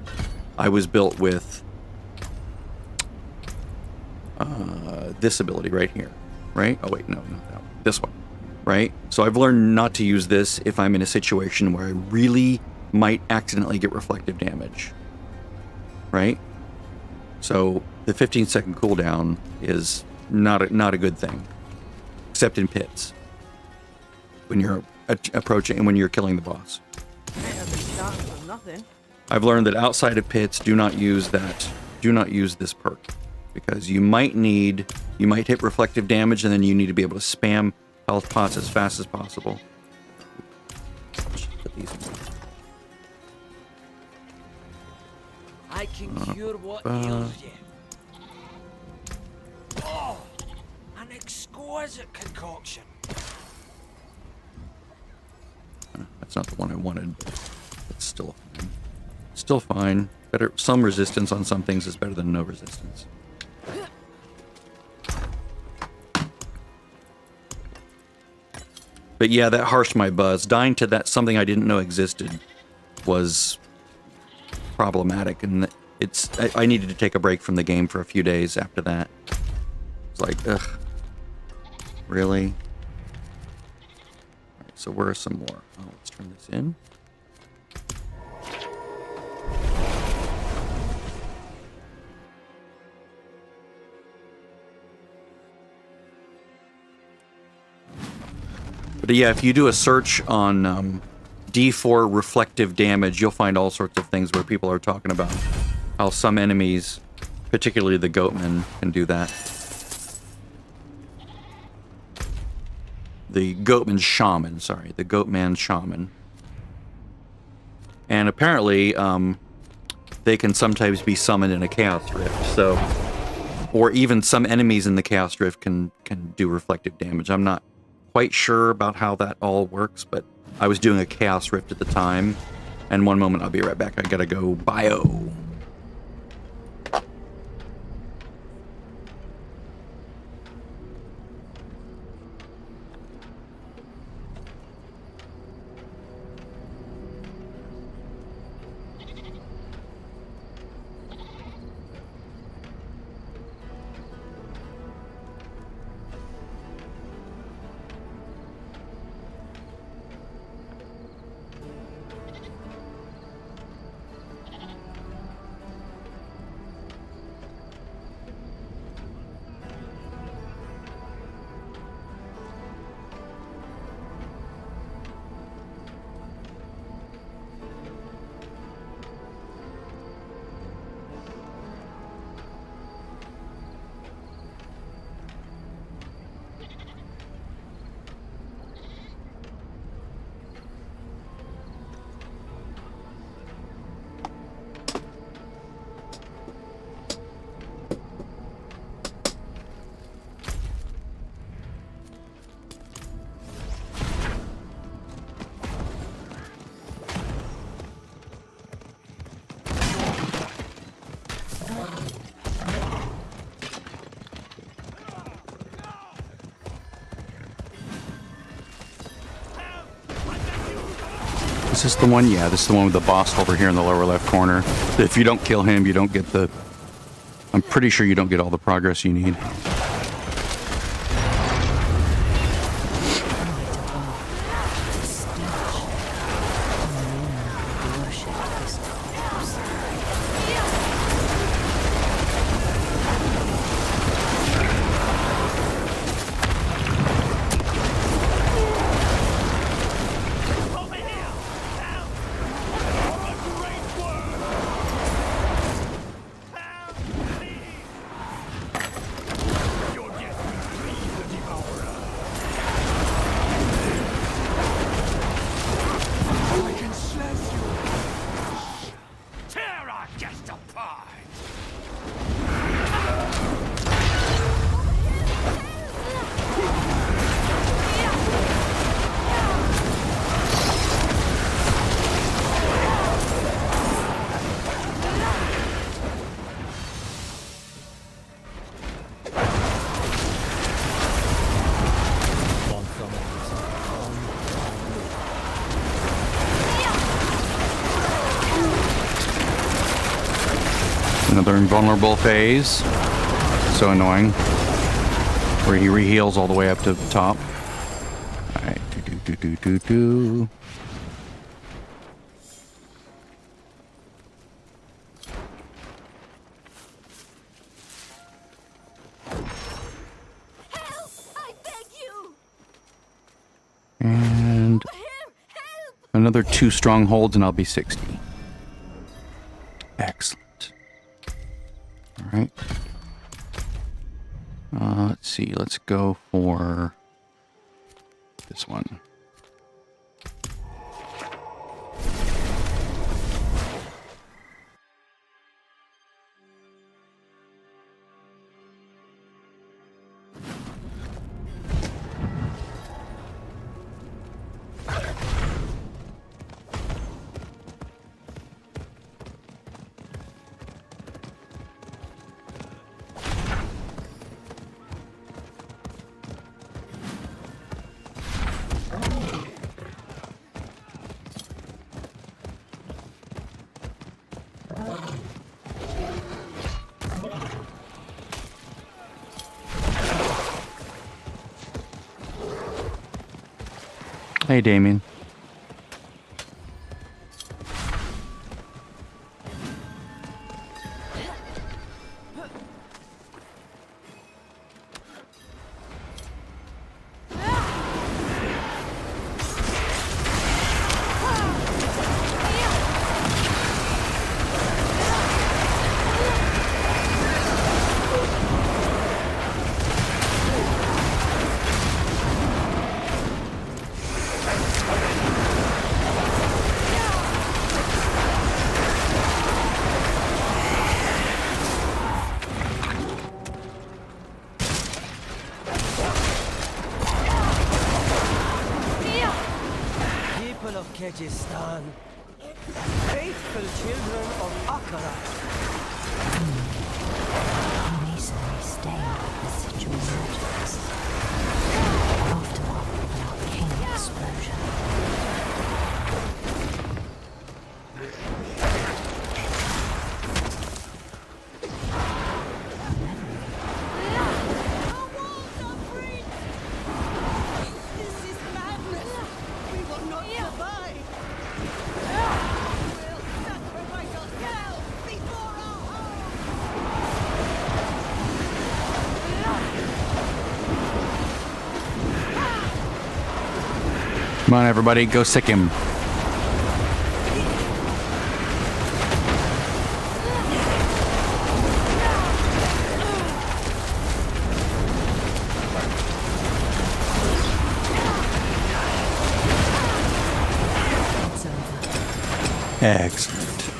I was built with this ability right here, right? Oh wait, no, not that one. This one, right? So I've learned not to use this if I'm in a situation where I really might accidentally get reflective damage, right? So the 15-second cooldown is not a good thing, except in pits when you're approaching and when you're killing the boss. Ain't have been starting for nothing. I've learned that outside of pits, do not use this perk, because you might hit reflective damage, and then you need to be able to spam health pots as fast as possible. Let's put these in. I can cure what ails you. Oh, an exquisite concoction. That's not the one I wanted. It's still fine. Better, some resistance on some things is better than no resistance. But yeah, that harshed my buzz. Dying to that something I didn't know existed was problematic, and I needed to take a break from the game for a few days after that. It's like, ugh, really? All right, so where are some more? Oh, let's turn this in. But yeah, if you do a search on D4 reflective damage, you'll find all sorts of things where people are talking about how some enemies, particularly the goatmen, can do that. The goatman shaman, sorry, the goatman shaman. And apparently, they can sometimes be summoned in a chaos rift, so, or even some enemies in the chaos rift can do reflective damage. I'm not quite sure about how that all works, but I was doing a chaos rift at the time. And one moment, I'll be right back. I gotta go bio. Is this the one? Yeah, this is the one with the boss over here in the lower left corner. If you don't kill him, you don't get the... I'm pretty sure you don't get all the progress you need. Another invulnerable phase. So annoying. Where he re-heals all the way up to the top. Alright, do. Help! I beg you! And another 2 strongholds and I'll be 60. Excellent. Alright. Let's see. Let's go for this one. Hey, Damien. Kyrgyzstan, faithful children of Akarat. Masonry stained with residual modules. Aftermath of an arcane explosion. Our walls are breached! This is madness! We will not survive! We'll sacrifice ourselves before our home! Come on, everybody. Go sick him. It's over. Excellent.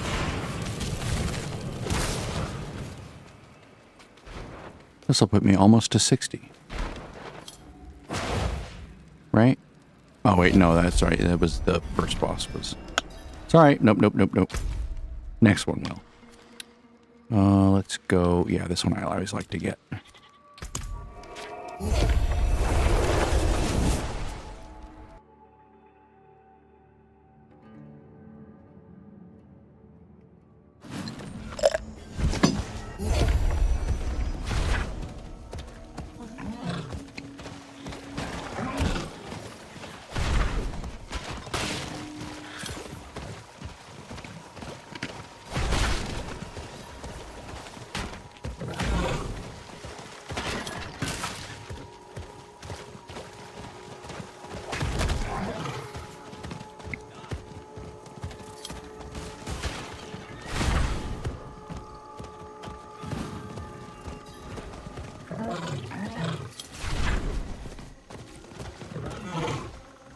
This will put me almost to 60. Right? Oh, wait, no, that's right. That was the first boss was... It's all right. Nope. Next one will. Let's go... Yeah, this one I always like to get.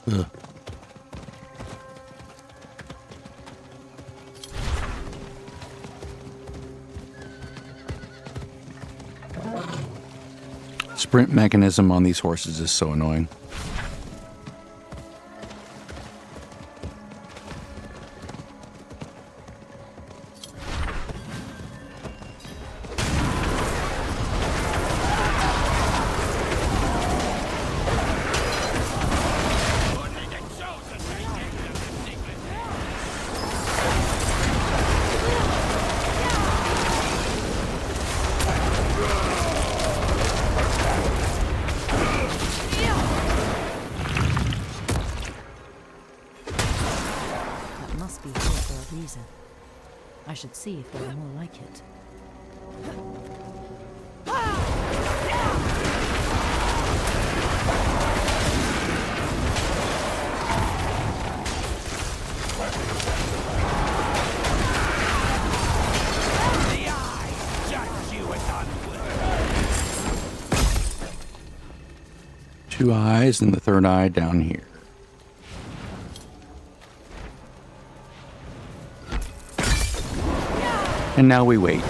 Ugh. Sprint mechanism on these horses is so annoying. That must be here for a reason. I should see if there are more like it. Two eyes and the third eye down here. And now we wait.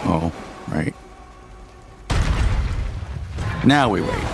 Oh, right. Now we wait.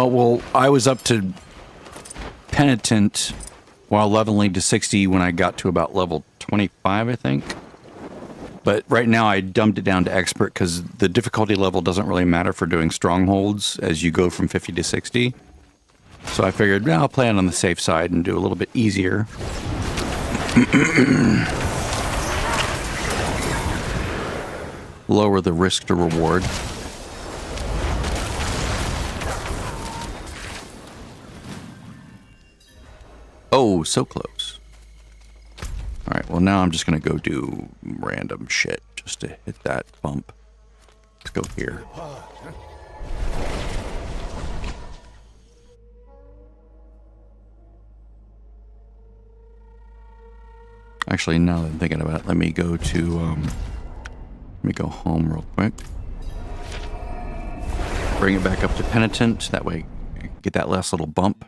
Well, I was up to Penitent while leveling to 60 when I got to about level 25, I think. But right now I dumped it down to Expert because the difficulty level doesn't really matter for doing strongholds as you go from 50 to 60. So I figured, I'll play it on the safe side and do a little bit easier. Lower the risk to reward. Oh, so close. Alright, well now I'm just going to go do random shit just to hit that bump. Let's go here. Actually, now that I'm thinking about it, let me go to, let me go home real quick. Bring it back up to Penitent, that way I can get that last little bump.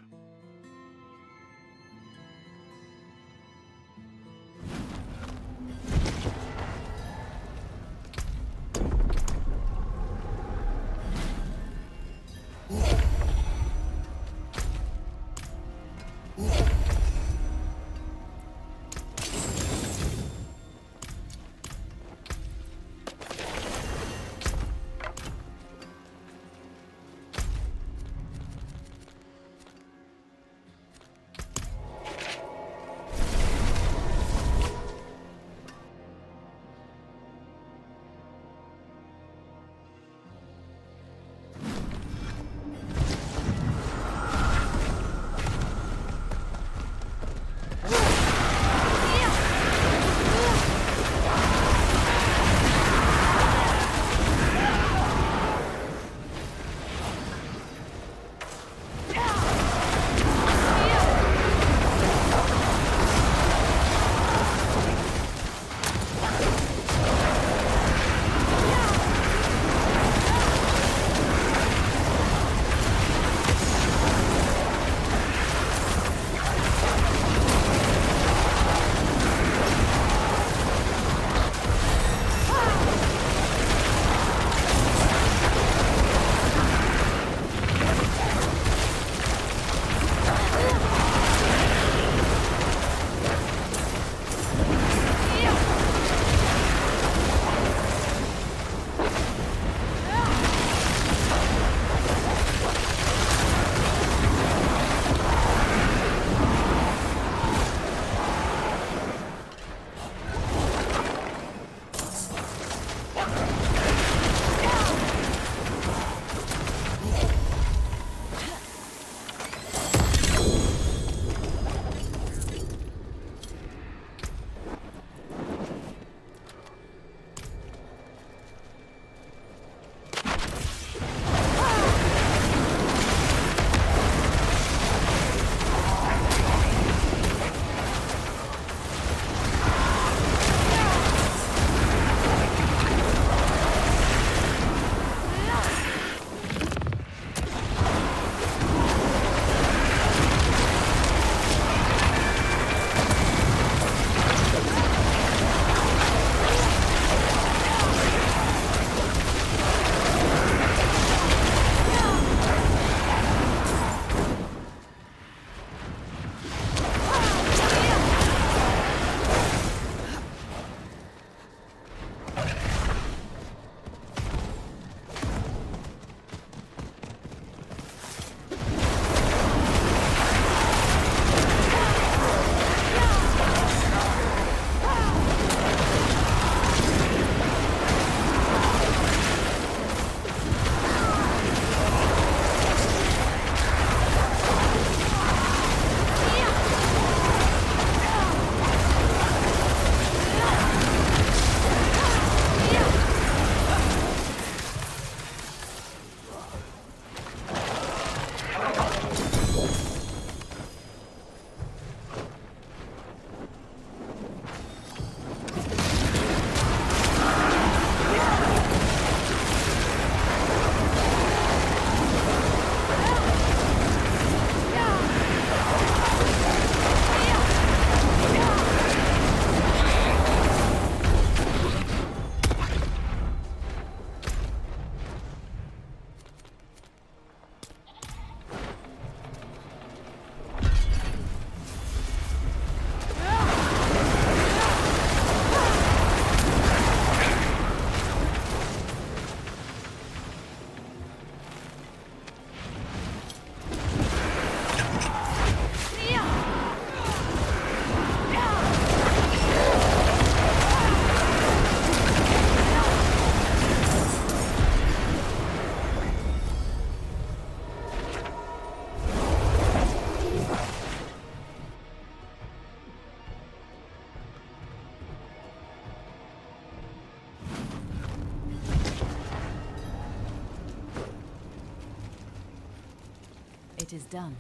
It is done.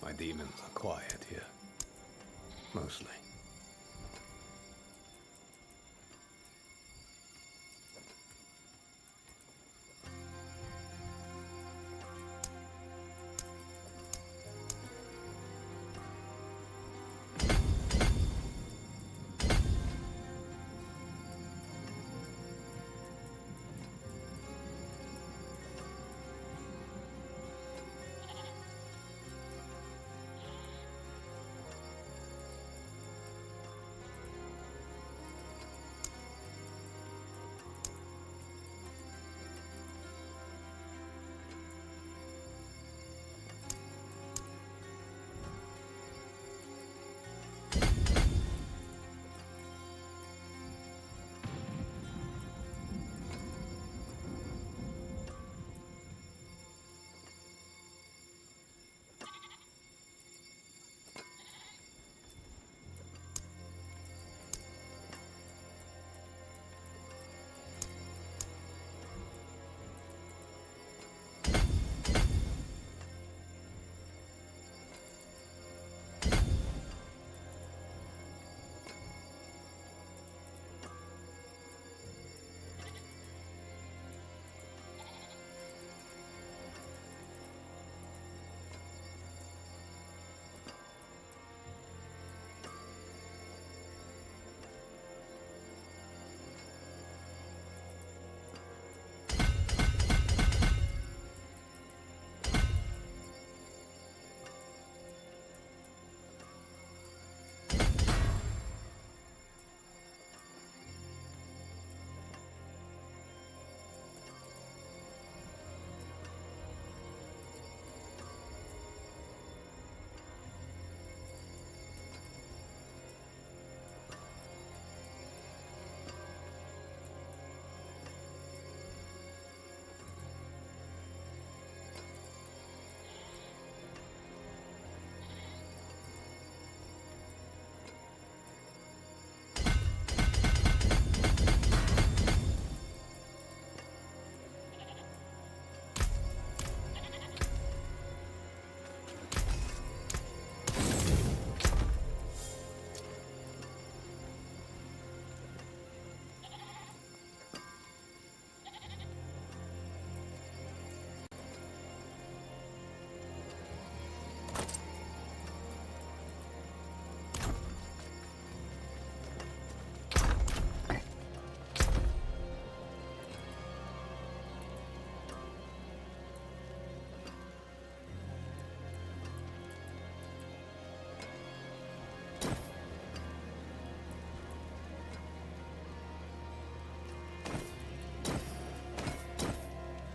My demons are quiet here. Mostly.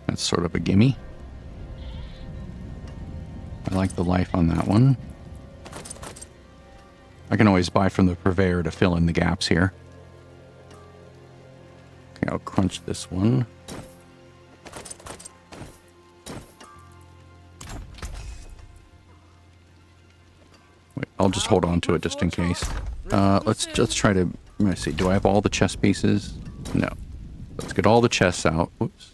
That's sort of a gimme. I like the life on that one. I can always buy from the purveyor to fill in the gaps here. Okay, I'll crunch this one. Wait, I'll just hold on to it just in case. Let's try to, let me see, do I have all the chest pieces? No. Let's get all the chests out. Whoops.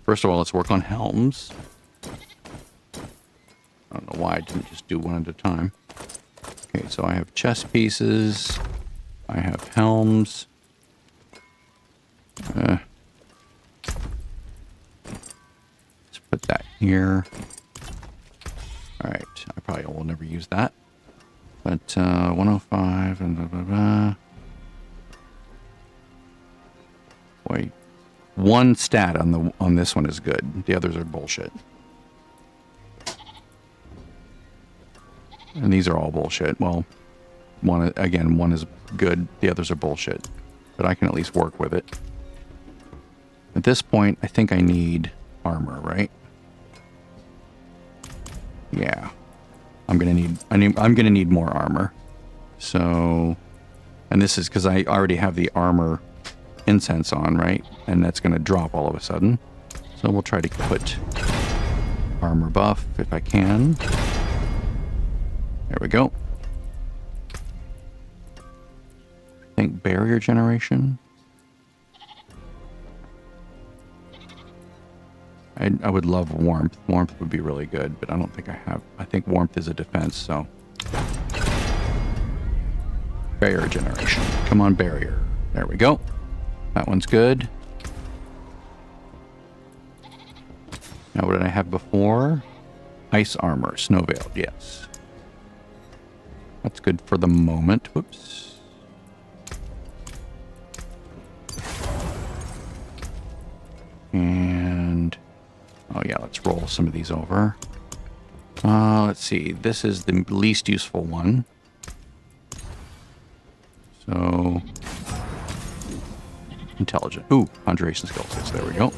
First of all, let's work on helms. I don't know why I didn't just do one at a time. Okay, so I have chest pieces. I have helms. Let's put that here. Alright, I probably will never use that. But 105 and blah, blah, blah. Boy, one stat on this one is good. The others are bullshit. And these are all bullshit. Well, one is good. The others are bullshit. But I can at least work with it. At this point, I think I need armor, right? Yeah. I'm gonna need more armor. So, and this is because I already have the armor incense on, right? And that's gonna drop all of a sudden. So we'll try to put armor buff if I can. There we go. I think barrier generation. I would love warmth. Warmth would be really good, but I don't think I have. I think warmth is a defense, so. Barrier generation. Come on, barrier. There we go. That one's good. Now, what did I have before? Ice armor. Snow veiled, yes. That's good for the moment. Whoops. And... oh, yeah, let's roll some of these over. Let's see. This is the least useful one. So... intelligent. Ooh, conjuration skill 6. There we go.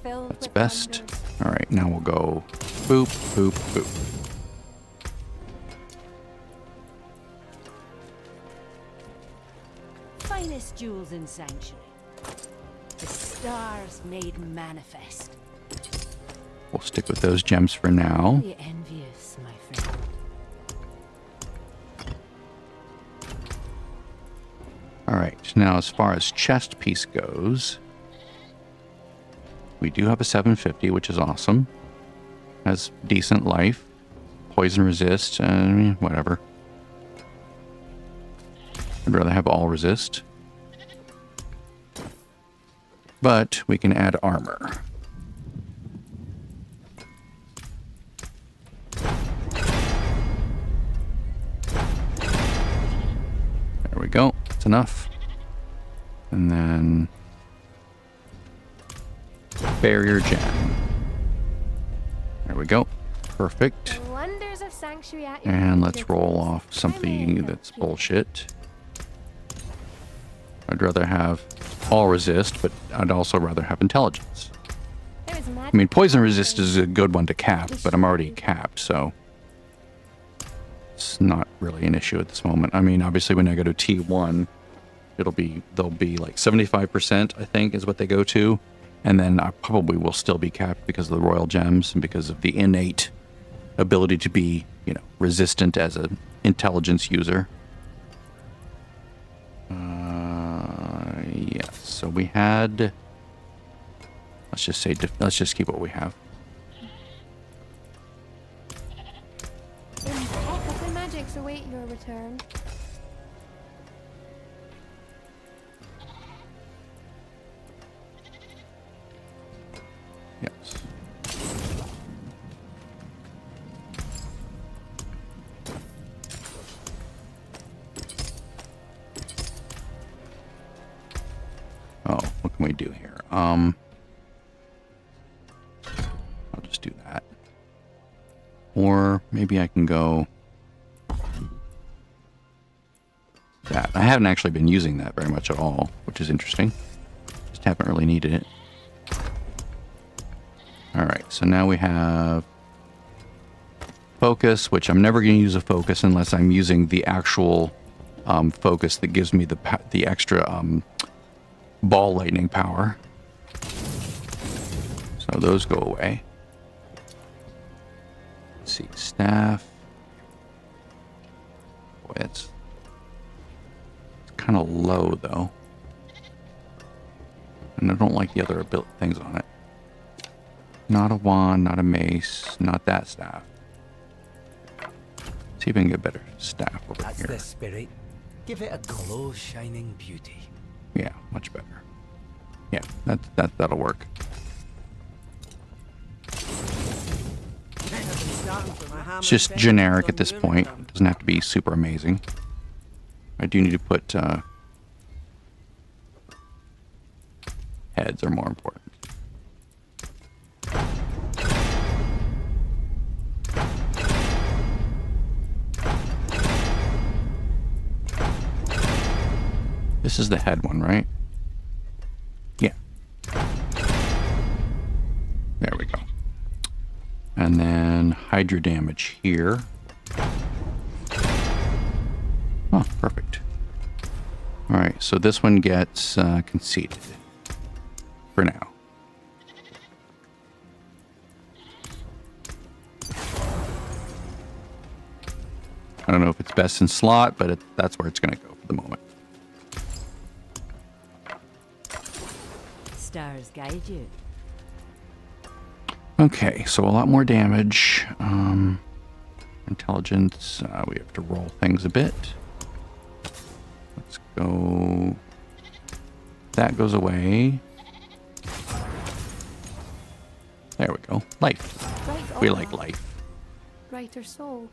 That's best. All right, now we'll go boop, boop, boop. Finest jewels in Sanctuary. The stars made manifest. We'll stick with those gems for now. Be envious, my friend. All right, now as far as chest piece goes, we do have a 750, which is awesome. Has decent life, poison resist, whatever. I'd rather have all resist. But we can add armor. There we go. That's enough. And then barrier gen. There we go. Perfect. Wonders of Sanctuary at your And let's fingertips. roll off something that's bullshit. I'd rather have all resist, but I'd also rather have intelligence. There is I mean, poison resist is a good one to cap, but I'm already capped, so it's not really an issue at this moment. I mean, obviously when I go to T1, they'll be like 75%, I think, is what they go to. And then I probably will still be capped because of the royal gems and because of the innate ability to be, resistant as an intelligence user. Yes. So we had. Let's just say. Let's just keep what we have. Impeccable magics await your return. Yes. Oh, what can we do here? I'll just do that. Or maybe I can go that. I haven't actually been using that very much at all, which is interesting. Just haven't really needed it. All right, so now we have focus, which I'm never going to use a focus unless I'm using the actual focus that gives me the extra ball lightning power. So those go away. Let's see, staff. Boy, it's kind of low though, and I don't like the other things on it. Not a wand, not a mace, not that staff. See if I can get a better staff over That's here. the spirit. Give it a glow, shining beauty. Yeah, much better. Yeah, that'll work. It's just generic at this point. It doesn't have to be super amazing. I do need to put heads are more important. This is the head one, right? Yeah. There we go. And then hydro damage here. Oh, perfect. All right, so this one gets conceded for now. I don't know if it's best in slot, but that's where it's going to go for the moment. Stars guide you. Okay, so a lot more damage. Intelligence, we have to roll things a bit. Let's go. That goes away. There we go. Life. Right We aura. like life. Brighter soul.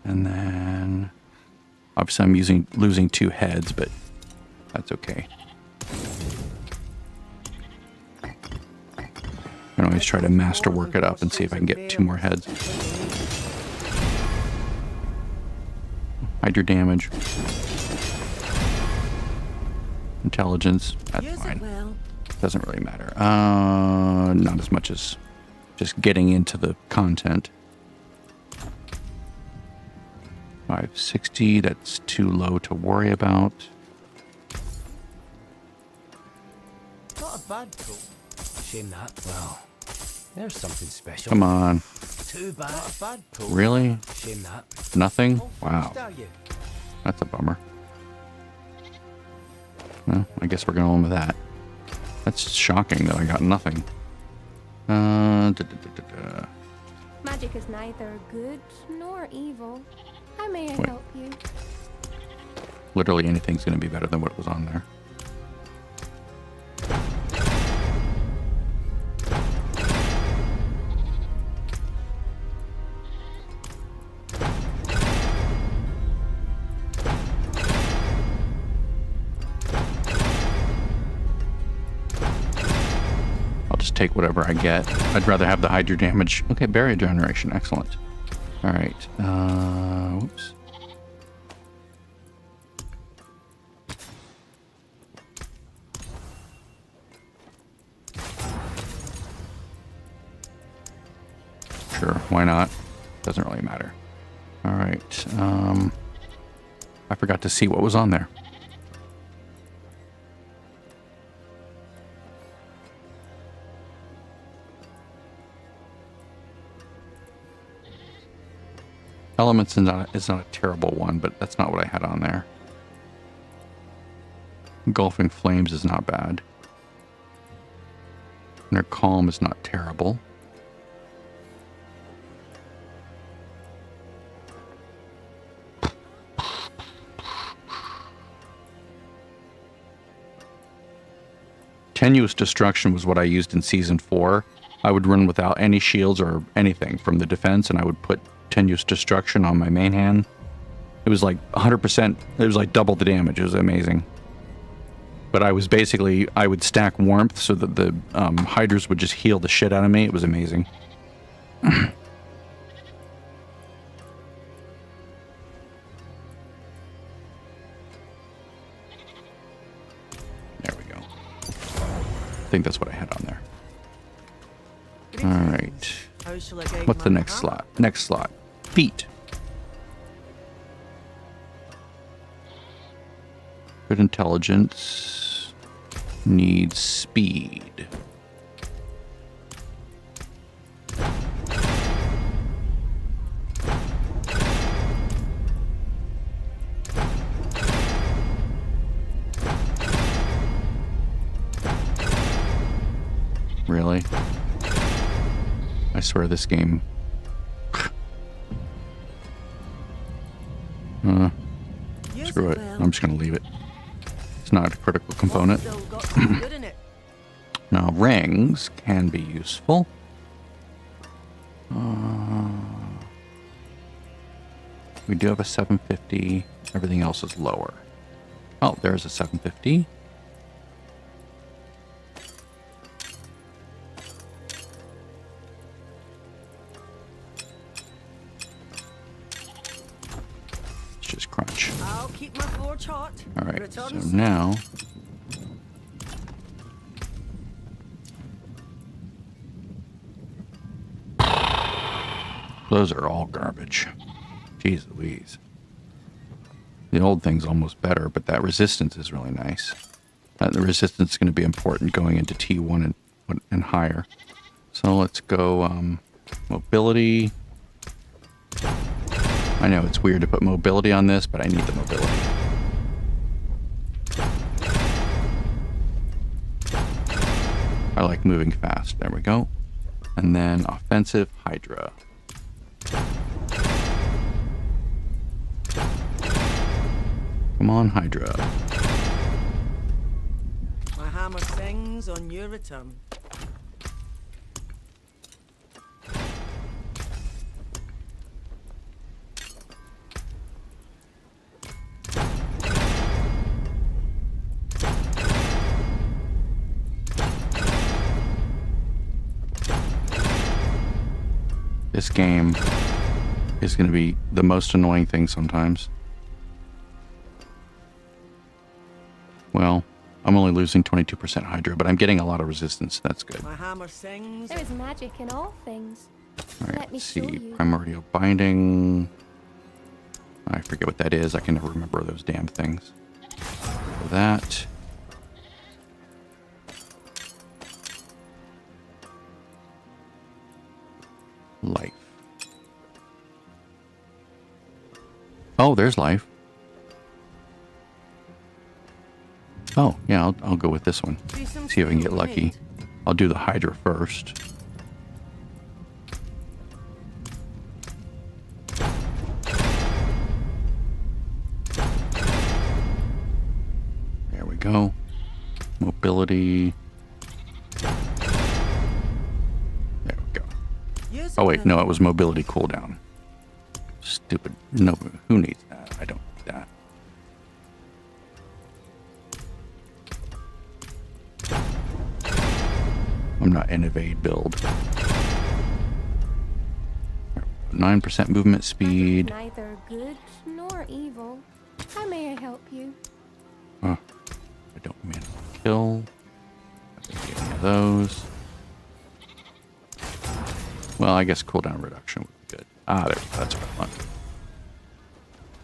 And then obviously I'm losing 2 heads, but that's okay. I can always try to masterwork it up and see if I can get 2 more heads. Hide your damage. Intelligence, that's Use fine. it well. Doesn't really matter. Not as much as just getting into the content. 560, that's too low to worry about. Not a bad coat. Shame that. Well, there's something special. Come on. Too bad. Not a bad coat. Really? Shame that. Nothing? Oh, Wow. first, are you? That's a bummer. Well, I guess we're going with that. That's shocking that I got nothing. Magic is neither good nor evil. How may I Wait. help you? Literally anything's going to be better than what was on there. I'll just take whatever I get. I'd rather have the hydro damage. Okay, barrier generation. Excellent. All right. Whoops. Sure, why not? Doesn't really matter. All right. I forgot to see what was on there. Elements is not a terrible one, but that's not what I had on there. Engulfing Flames is not bad. Inner Calm is not terrible. Tenuous Destruction was what I used in Season 4. I would run without any shields or anything from the defense, and I would put Tenuous Destruction on my main hand. It was like 100%, it was like double the damage. It was amazing. But I was basically, I would stack Warmth so that the Hydras would just heal the shit out of me. It was amazing. There we go. I think that's what I had on there. All right. How shall I guide What's the my next heart? slot? Next slot. Feet. Good intelligence. Needs speed. Really? I swear this game. Use Screw it. well. I'm just going to leave it. It's not a critical component. Still got some good in it. Now, rings can be useful. We do have a 750. Everything else is lower. Oh, there's a 750. Let's just crunch. I'll keep my forge hot. All right, so Returns. now those are all garbage. Jeez Louise. The old thing's almost better, but that resistance is really nice. The resistance is going to be important going into T1 and higher. So let's go mobility. I know it's weird to put mobility on this, but I need the mobility. I like moving fast. There we go. And then offensive Hydra. Come on, Hydra. My hammer sings on your return. This game is going to be the most annoying thing sometimes. Well, I'm only losing 22% Hydra, but I'm getting a lot of resistance. That's good. My hammer sings. There is magic in all things. All right, Let me let's show see. you. Primordial Binding. I forget what that is. I can never remember those damn things. For that. Life. Oh, there's life. Oh, yeah, I'll go with this one. Do some See if I can get steel, lucky. mate. I'll do the Hydra first. There we go. Mobility. There we go. Use Oh wait, it no, it was mobility cooldown. Stupid. No, who needs that? I don't need that. I'm not in evade build. 9% movement speed. Neither good nor evil. How may I help you? I don't mean kill. I don't get any of those. Well, I guess cooldown reduction would be good. Ah, there. That's what I want.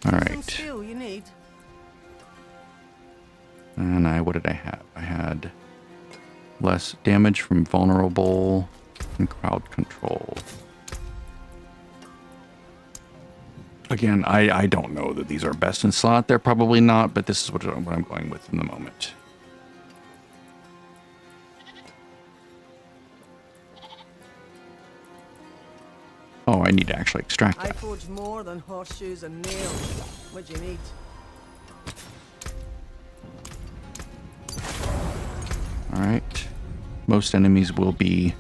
All Some right. steel you need. And what did I have? I had less damage from vulnerable and crowd control. Again, I don't know that these are best in slot. They're probably not, but this is what I'm going with in the moment. Oh, I need to actually extract I that. forge more than horseshoes and nails. What do you need? All right. Most enemies will be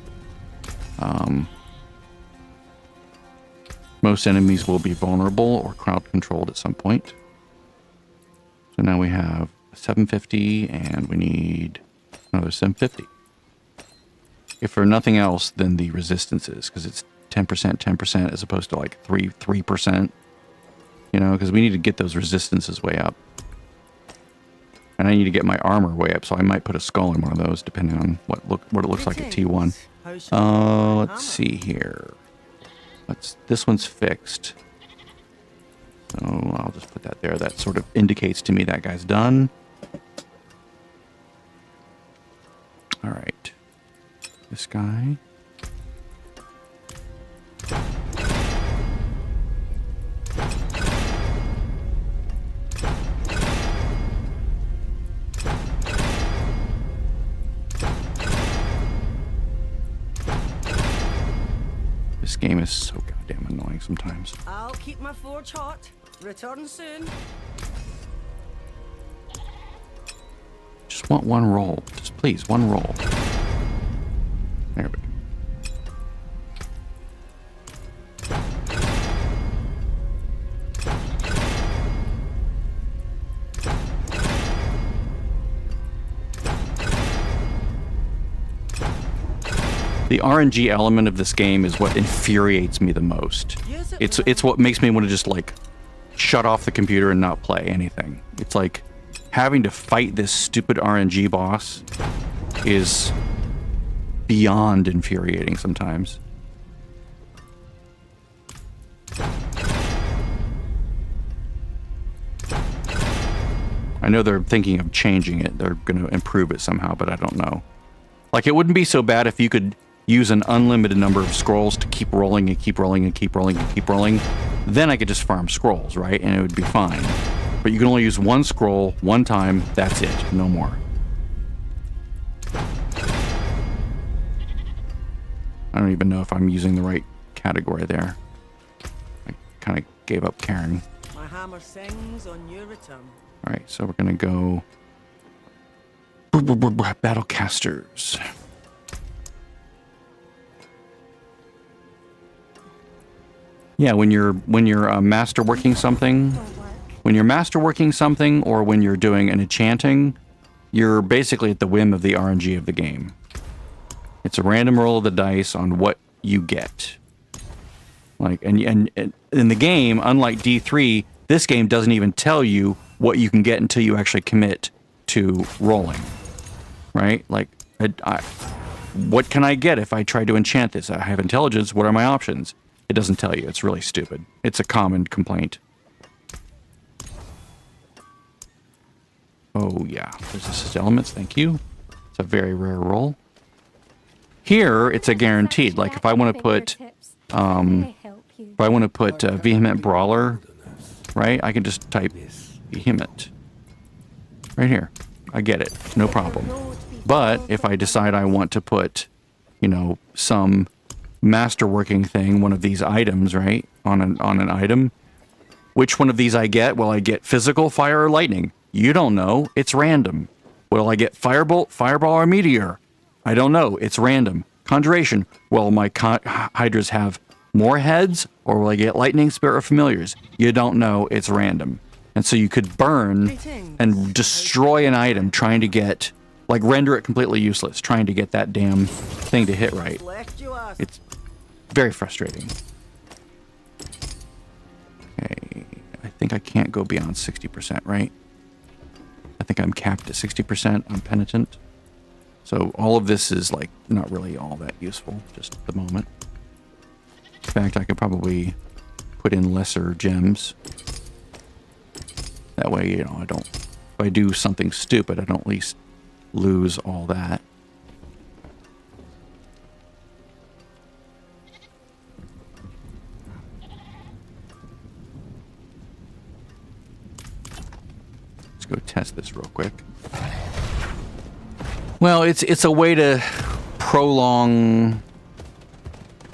vulnerable or crowd controlled at some point. So now we have 750 and we need another 750. If for nothing else, then the resistances, because it's 10% as opposed to like 3%. You know, because we need to get those resistances way up. And I need to get my armor way up, so I might put a skull in one of those, depending on what it looks like at T1. How shall I make my Let's hammer? see here. This one's fixed. So I'll just put that there. That sort of indicates to me that guy's done. All right. This guy. This game is so goddamn annoying sometimes. I'll keep my forge hot. Return soon. Just want one roll. Just please, one roll. There we go. The RNG element of this game is what infuriates me the most. Use it It's what makes me want to just like shut off the computer and not play anything. It's like having to fight this stupid RNG boss is beyond infuriating sometimes. I know they're thinking of changing it. They're going to improve it somehow, but I don't know. Like, it wouldn't be so bad if you could use an unlimited number of scrolls to keep rolling and keep rolling and keep rolling and keep rolling. Then I could just farm scrolls, right? And it would be fine. But you can only use one scroll one time. That's it. No more. I don't even know if I'm using the right category there. I kind of gave up caring. My hammer sings on your return. All right, so we're gonna go Battlecasters. Yeah, when you're masterworking something, when you're masterworking something, or when you're doing an enchanting, you're basically at the whim of the RNG of the game. It's a random roll of the dice on what you get. Like, and in the game, unlike D3, this game doesn't even tell you what you can get until you actually commit to rolling, right? Like, what can I get if I try to enchant this? I have intelligence. What are my options? It doesn't tell you. It's really stupid. It's a common complaint. Oh, yeah. Resistance elements. Thank you. It's a very rare roll. Here, it's a guaranteed. Like, if I want to put, Vehement Brawler, right? I can just type Vehement. Right here. I get it. No problem. But if I decide I want to put, you know, some masterworking thing, one of these items, right, on an item, which one of these I get? Well, I get physical, fire, or lightning. You don't know. It's random. Will I get firebolt, fireball, or meteor? I don't know. It's random. Conjuration. Well, my hydras have more heads, or will I get lightning, spirit, or familiars? You don't know. It's random. And so you could burn and destroy an item trying to get, like, render it completely useless, trying to get that damn thing to hit right. It's very frustrating. Okay, I think I can't go beyond 60%, right? I think I'm capped at 60%. I'm penitent. So all of this is, like, not really all that useful, just at the moment. In fact, I could probably put in lesser gems. That way, you know, if I do something stupid, I don't at least lose all that. Let's go test this real quick. Well, it's a way to prolong.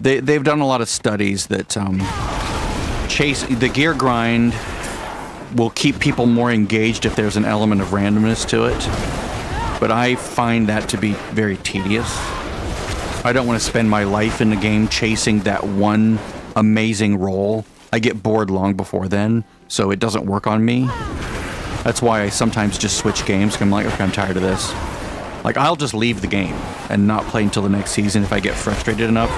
They've done a lot of studies that the gear grind will keep people more engaged if there's an element of randomness to it. But I find that to be very tedious. I don't want to spend my life in the game chasing that one amazing roll. I get bored long before then, so it doesn't work on me. That's why I sometimes just switch games. I'm like, okay, I'm tired of this. Like, I'll just leave the game and not play until the next season if I get frustrated enough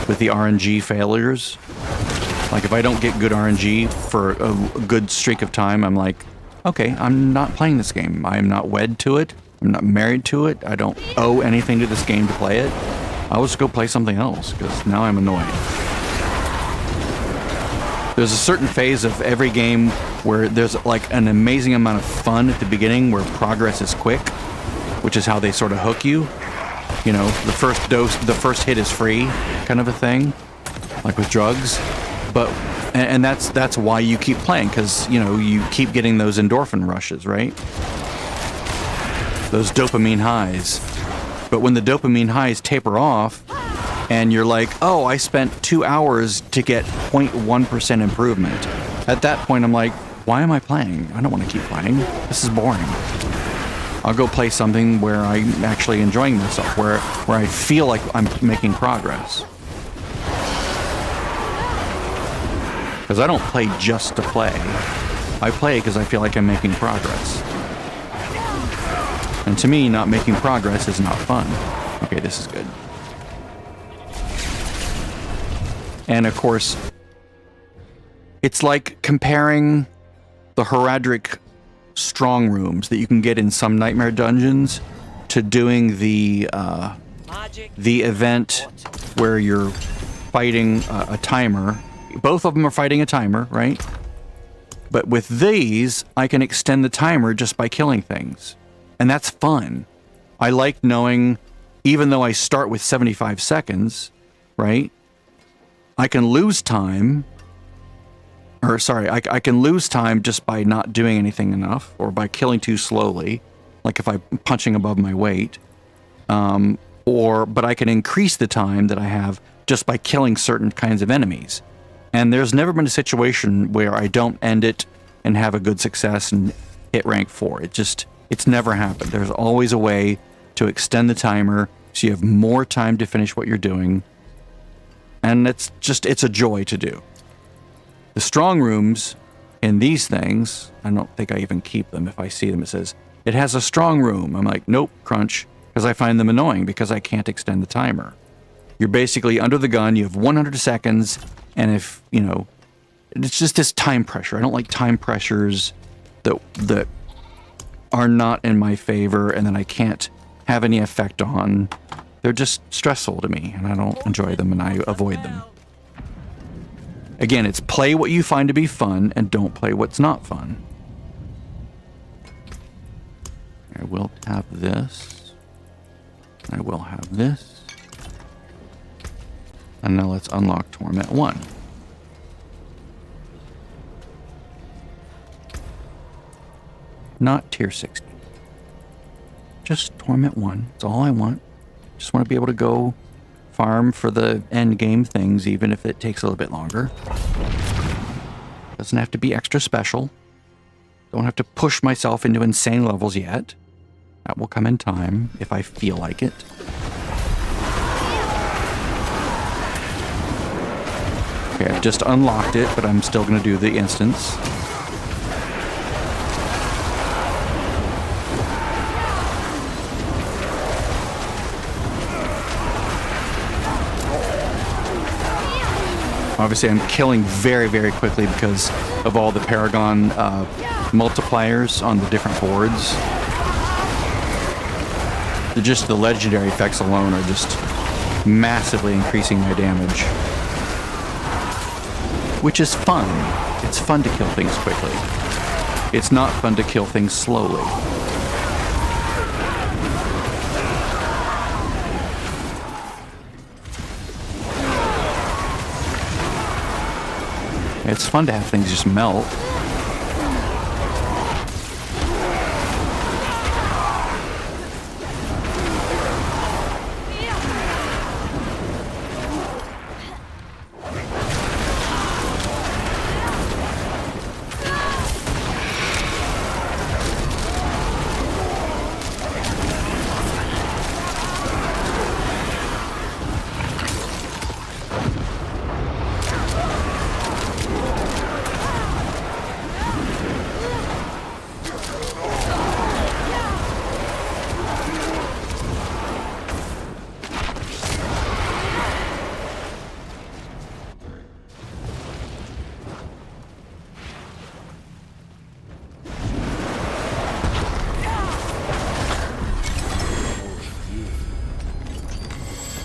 with the RNG failures. Like, if I don't get good RNG for a good streak of time, I'm like, okay, I'm not playing this game. I'm not wed to it. I'm not married to it. I don't owe anything to this game to play it. I'll just go play something else, because now I'm annoyed. There's a certain phase of every game where there's, like, an amazing amount of fun at the beginning where progress is quick, which is how they sort of hook you. You know, the first hit is free, kind of a thing, like with drugs. But and that's why you keep playing, because, you know, you keep getting those endorphin rushes, right? Those dopamine highs. But when the dopamine highs taper off, and you're like, oh, I spent 2 hours to get 0.1% improvement. At that point, I'm like, why am I playing? I don't want to keep playing. This is boring. I'll go play something where I'm actually enjoying myself, where I feel like I'm making progress. Because I don't play just to play. I play because I feel like I'm making progress. And to me, not making progress is not fun. Okay, this is good. And of course, it's like comparing the Heraldric strong rooms that you can get in some Nightmare dungeons to doing the event where you're fighting a timer. Both of them are fighting a timer, right? But with these, I can extend the timer just by killing things. And that's fun. I like knowing, even though I start with 75 seconds, right? I can lose time. Or, sorry, I can lose time just by not doing anything enough, or by killing too slowly, like if I'm punching above my weight. But I can increase the time that I have just by killing certain kinds of enemies. And there's never been a situation where I don't end it and have a good success and hit rank 4. It's never happened. There's always a way to extend the timer so you have more time to finish what you're doing. And it's a joy to do. The strong rooms in these things, I don't think I even keep them. If I see them, it says, it has a strong room. I'm like, nope, crunch, because I find them annoying because I can't extend the timer. You're basically under the gun, you have 100 seconds, and if, you know, it's just this time pressure. I don't like time pressures that are not in my favor and that I can't have any effect on. They're just stressful to me, and I don't enjoy them, and I avoid them. Again, it's play what you find to be fun, and don't play what's not fun. I will have this. I will have this. And now let's unlock Torment 1. Not tier 60. Just Torment 1. That's all I want. Just want to be able to go farm for the end game things, even if it takes a little bit longer. Doesn't have to be extra special. Don't have to push myself into insane levels yet. That will come in time if I feel like it. Okay, I've just unlocked it, but I'm still going to do the instance. Obviously, I'm killing very, very quickly because of all the Paragon multipliers on the different boards. Just the legendary effects alone are just massively increasing my damage. Which is fun. It's fun to kill things quickly. It's not fun to kill things slowly. It's fun to have things just melt.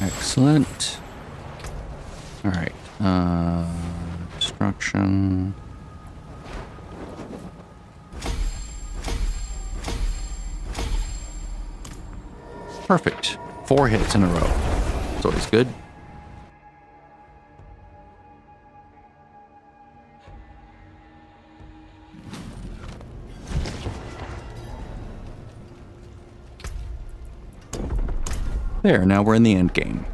Excellent. All right. Destruction. Perfect. 4 hits in a row. It's always good. There, now we're in the end game.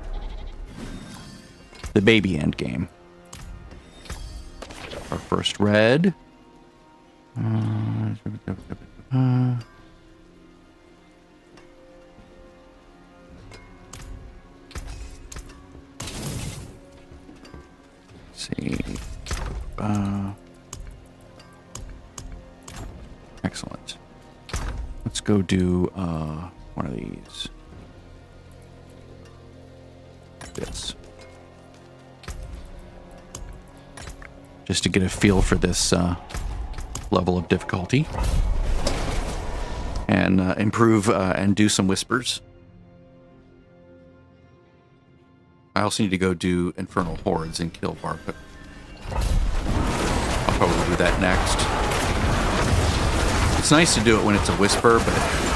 The baby end game. Our first red. See. Excellent. Let's go do one of these. This. Just to get a feel for this level of difficulty. And improve and do some whispers. I also need to go do Infernal Hordes and kill Barput. I'll probably do that next. It's nice to do it when it's a whisper, but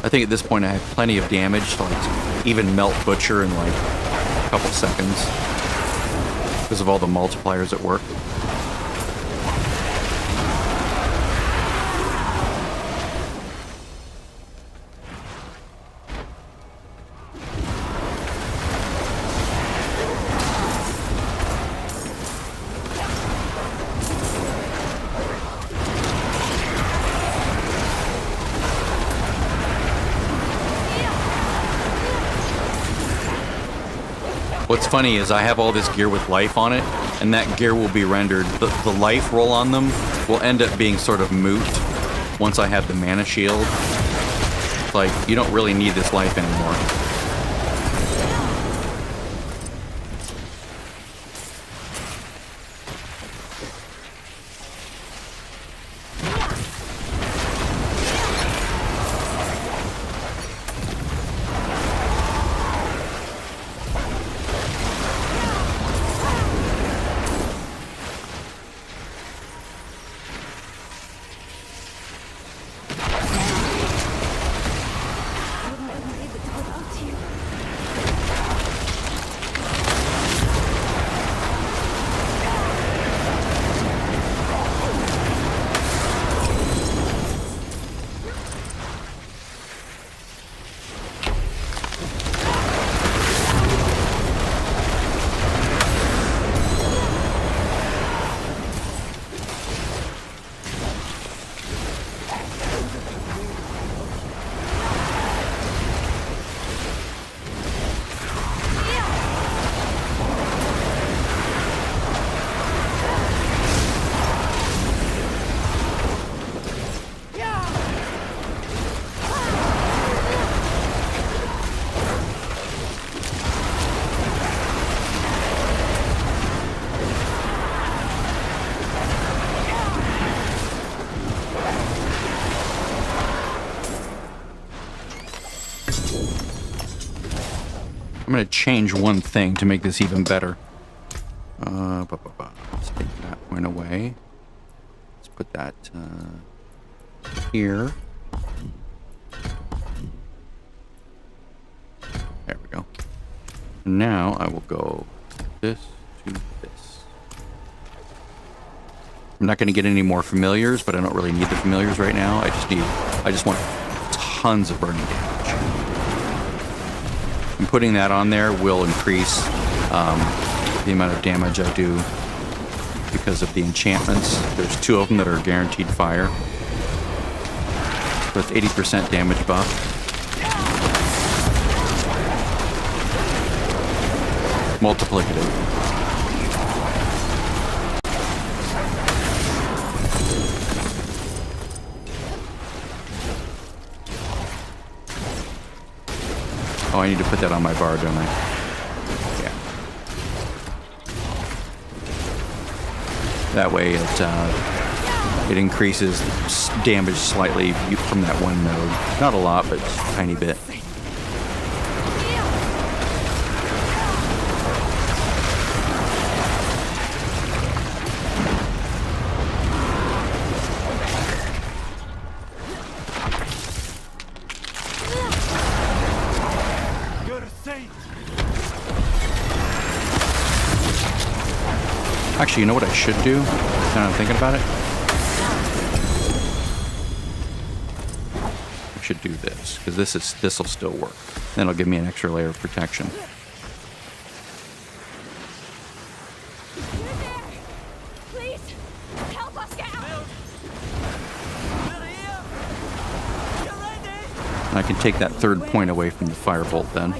I think at this point I have plenty of damage to like even melt Butcher in like a couple seconds because of all the multipliers at work. What's funny is I have all this gear with life on it, and that gear will be rendered. The life roll on them will end up being sort of moot once I have the mana shield. It's like, you don't really need this life anymore. I'm going to change one thing to make this even better. Let's take that one away. Let's put that here. There we go. Now I will go this to this. I'm not going to get any more familiars, but I don't really need the familiars right now. I just want tons of burning damage. And putting that on there will increase the amount of damage I do because of the enchantments. There's 2 of them that are guaranteed fire. So it's 80% damage buff. Multiplicative. Oh, I need to put that on my bar, don't I? Yeah. That way it increases damage slightly from that one node. Not a lot, but just a tiny bit. Actually, you know what I should do? Now I'm thinking about it. I should do this, because this will still work. Then it'll give me an extra layer of protection. Please, help us get out. I can take that 3rd point away from the firebolt then.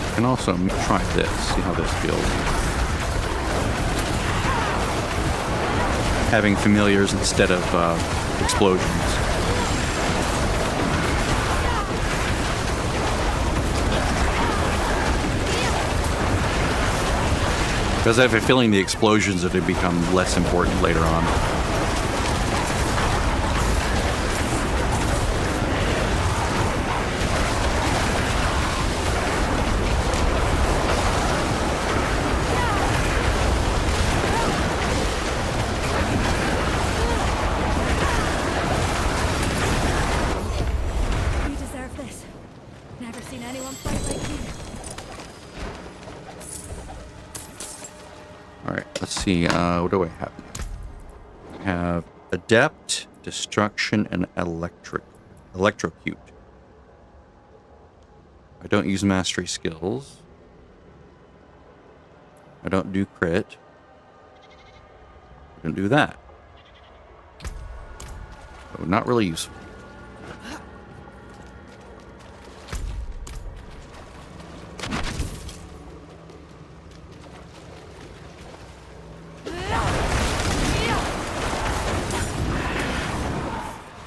I can also try this, see how this feels. Having familiars instead of explosions. Because I have a feeling the explosions are going to become less important later on. You deserve this. Never seen anyone fight like you. Alright, let's see, what do I have? I have Adept, Destruction, and Electrocute. I don't use Mastery skills. I don't do crit. I don't do that. So not really useful.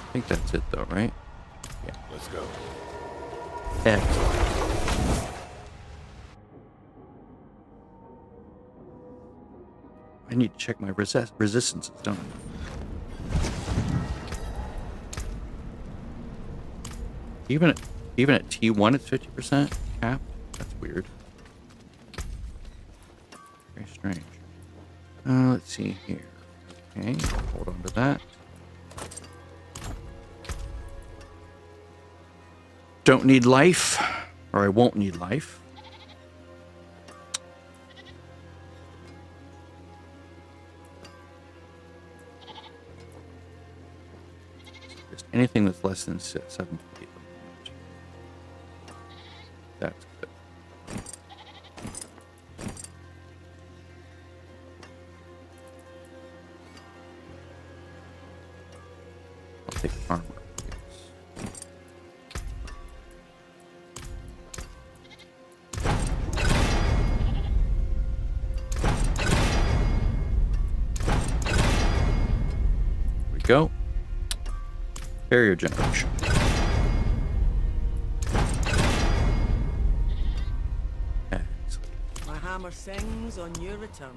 I think that's it though, right? Yeah. Let's go. Excellent. I need to check my resistances, don't I? Even at T1, it's 50% cap. That's weird. Very strange. Let's see here. Okay, hold on to that. Don't need life, or I won't need life. Just anything that's less than 7 feet. That's good. I'll take armor. Go. Barrier generation. Excellent. My hammer sings on your return.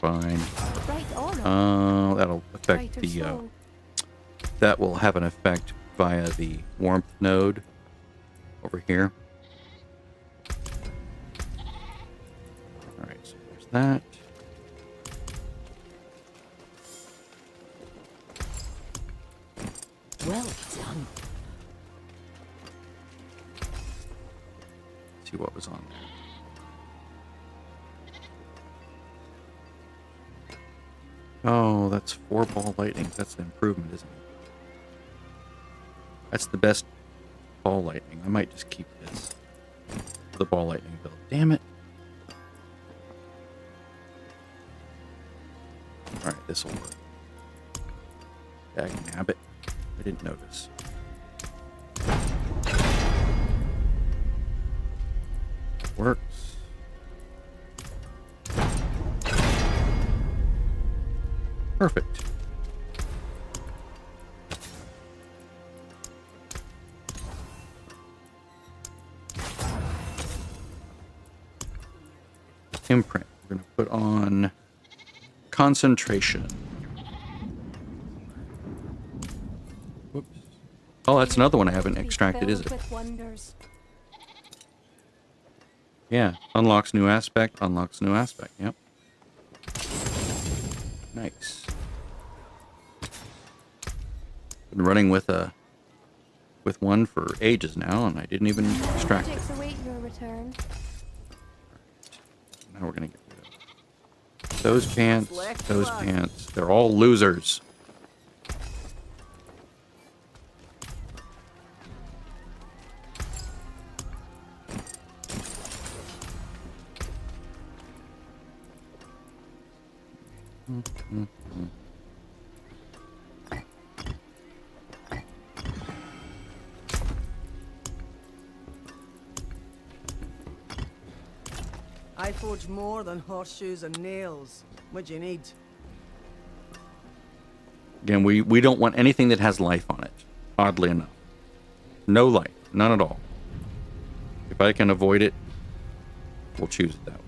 Fine. Bright aura. That'll affect Brighter the soul. that will have an effect via the warmth node over here. All right, so there's that. Well done. Let's see what was on there. Oh, that's 4 ball lightning. That's an improvement, isn't it? That's the best ball lightning. I might just keep this for the ball lightning build. Damn it. Alright, this will work. Dag nabbit. I didn't notice. Works. Perfect. Imprint. We're going to put on concentration. Whoops. Oh, that's another one I haven't extracted, is it? With wonders. Yeah. Unlocks new aspect. Unlocks new aspect. Yep. Nice. Been running with one for ages now, and I didn't even extract it. Magics await your return. Now we're gonna get rid of those pants. Those pants. They're all losers. I forge more than horseshoes and nails. What do you need? Again, we don't want anything that has life on it. Oddly enough, no life, none at all. If I can avoid it, we'll choose it that way.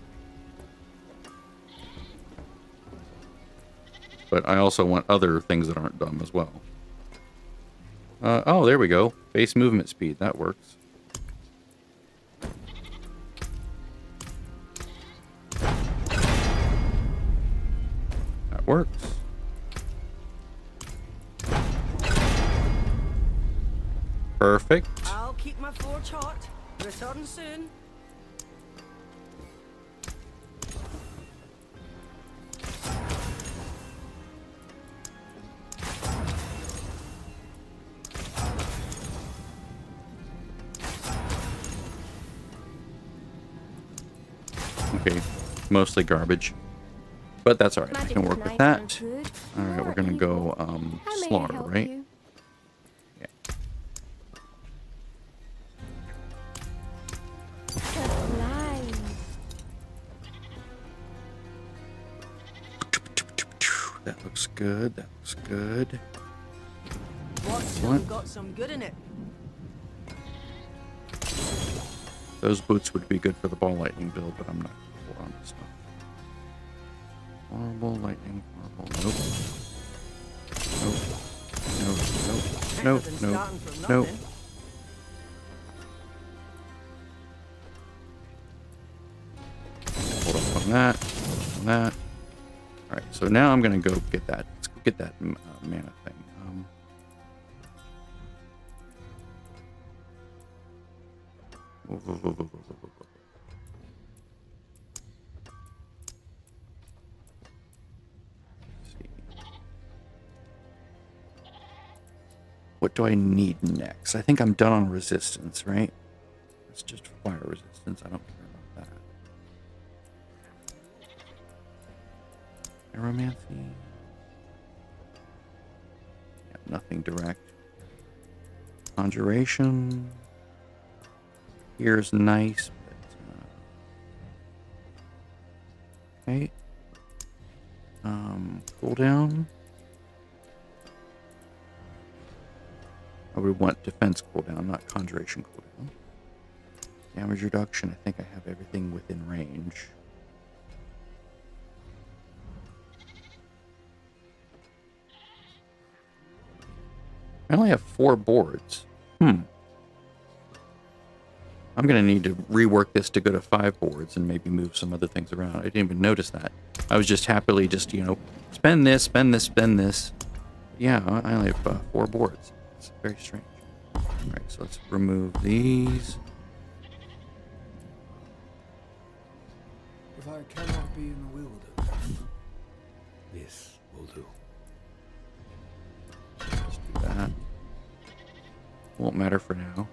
But I also want other things that aren't dumb as well. Oh, there we go. Base movement speed. That works. That works. Perfect. I'll keep my forge hot. Return soon. Okay, mostly garbage. But that's alright, I Magic can is work with neither that. good Alright, nor we're gonna go, evil. How may I slaughter, help right? you? Yeah. Sublime. That looks good, that looks good. What's Excellent. got some good in it? Those boots would be good for the ball lightning build, but I'm not gonna hold on to stuff. Horrible lightning, horrible. Nope. Nope. Better than Nope. starting from Nope. nothing. Hold up on that. On that. All right. So now I'm gonna go get that. Let's go get that mana thing. Whoa, whoa, whoa, whoa, whoa, whoa, whoa. What do I need next? I think I'm done on resistance, right? It's just fire resistance. I don't care about that. Aeromancy. Yeah, nothing direct. Conjuration. Here's nice, but okay. Cooldown. I would want defense cooldown, not conjuration cooldown. Damage reduction, I think I have everything within range. I only have 4 boards. I'm going to need to rework this to go to 5 boards and maybe move some other things around. I didn't even notice that. I was just happily just, spend this, spend this, spend this. Yeah, I only have 4 boards. It's very strange. Alright, so let's remove these. If I cannot be in the wilderness, this will do. Let's do that. Won't matter for now.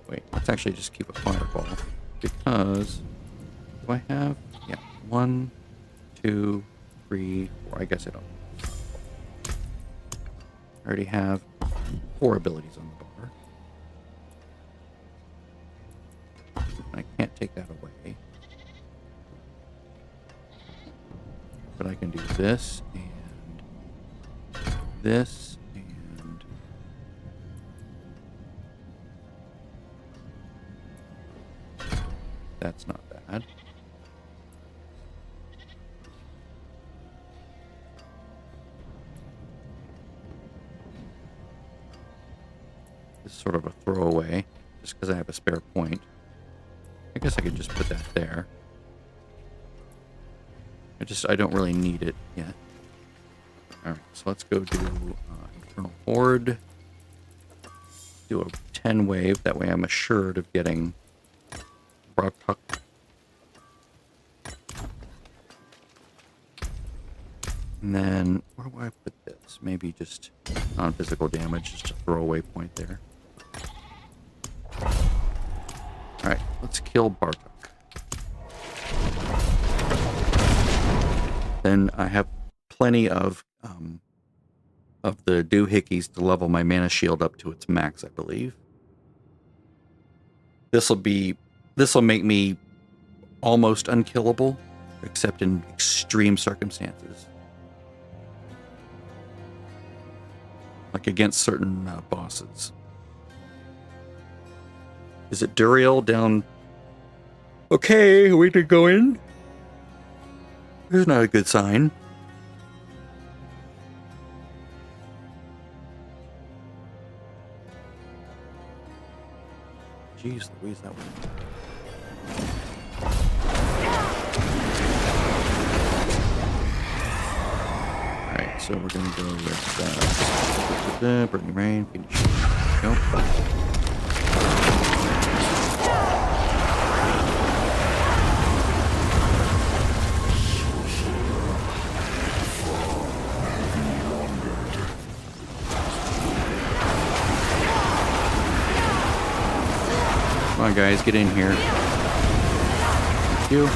Wait, let's actually just keep a fireball. Because, do I have? Yeah, 1, 2, 3, 4. I guess I don't. I already have 4 abilities on the bar. I can't take that away. But I can do this, and this, and that's not bad. This is sort of a throwaway, just because I have a spare point. I guess I could just put that there. I don't really need it yet. Alright, so let's go do Infernal Horde. Do a 10 wave, that way I'm assured of getting Bartok. And then, where do I put this? Maybe just non-physical damage, just a throwaway point there. Alright, let's kill Bartok. Then I have plenty of the doohickeys to level my mana shield up to its max, I believe. This will make me almost unkillable, except in extreme circumstances. Like against certain bosses. Is it Duriel down? Okay, we could go in. This is not a good sign. Jeez Louise, that one. Alright, so we're gonna go with Burning Rain, finish. Go. Come on, guys, get in here. You.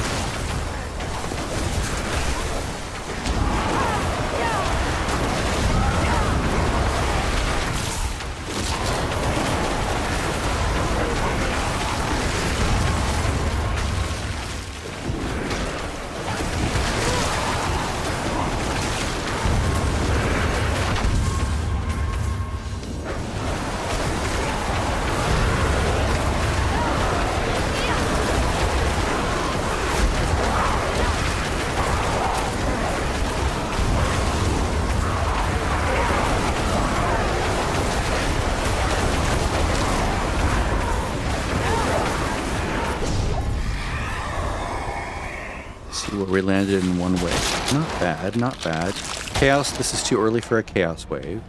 See where we landed in one wave. Not bad, not bad. Chaos, this is too early for a chaos wave.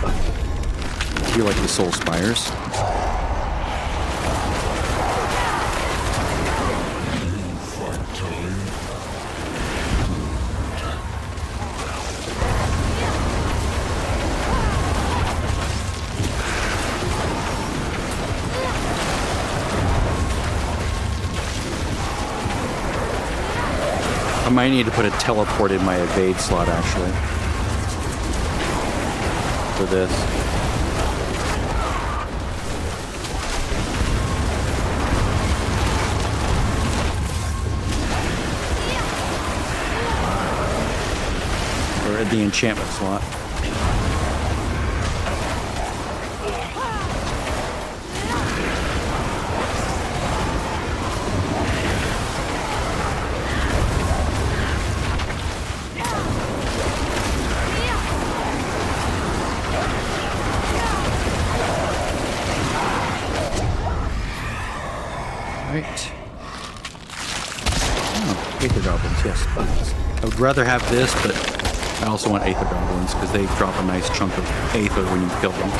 I do like the soul spires. I might need to put a teleport in my evade slot, actually. For this. Or at the enchantment slot. Right. Oh, Aether Goblins, yes, please. I would rather have this, but I also want Aether Goblins because they drop a nice chunk of Aether when you kill them.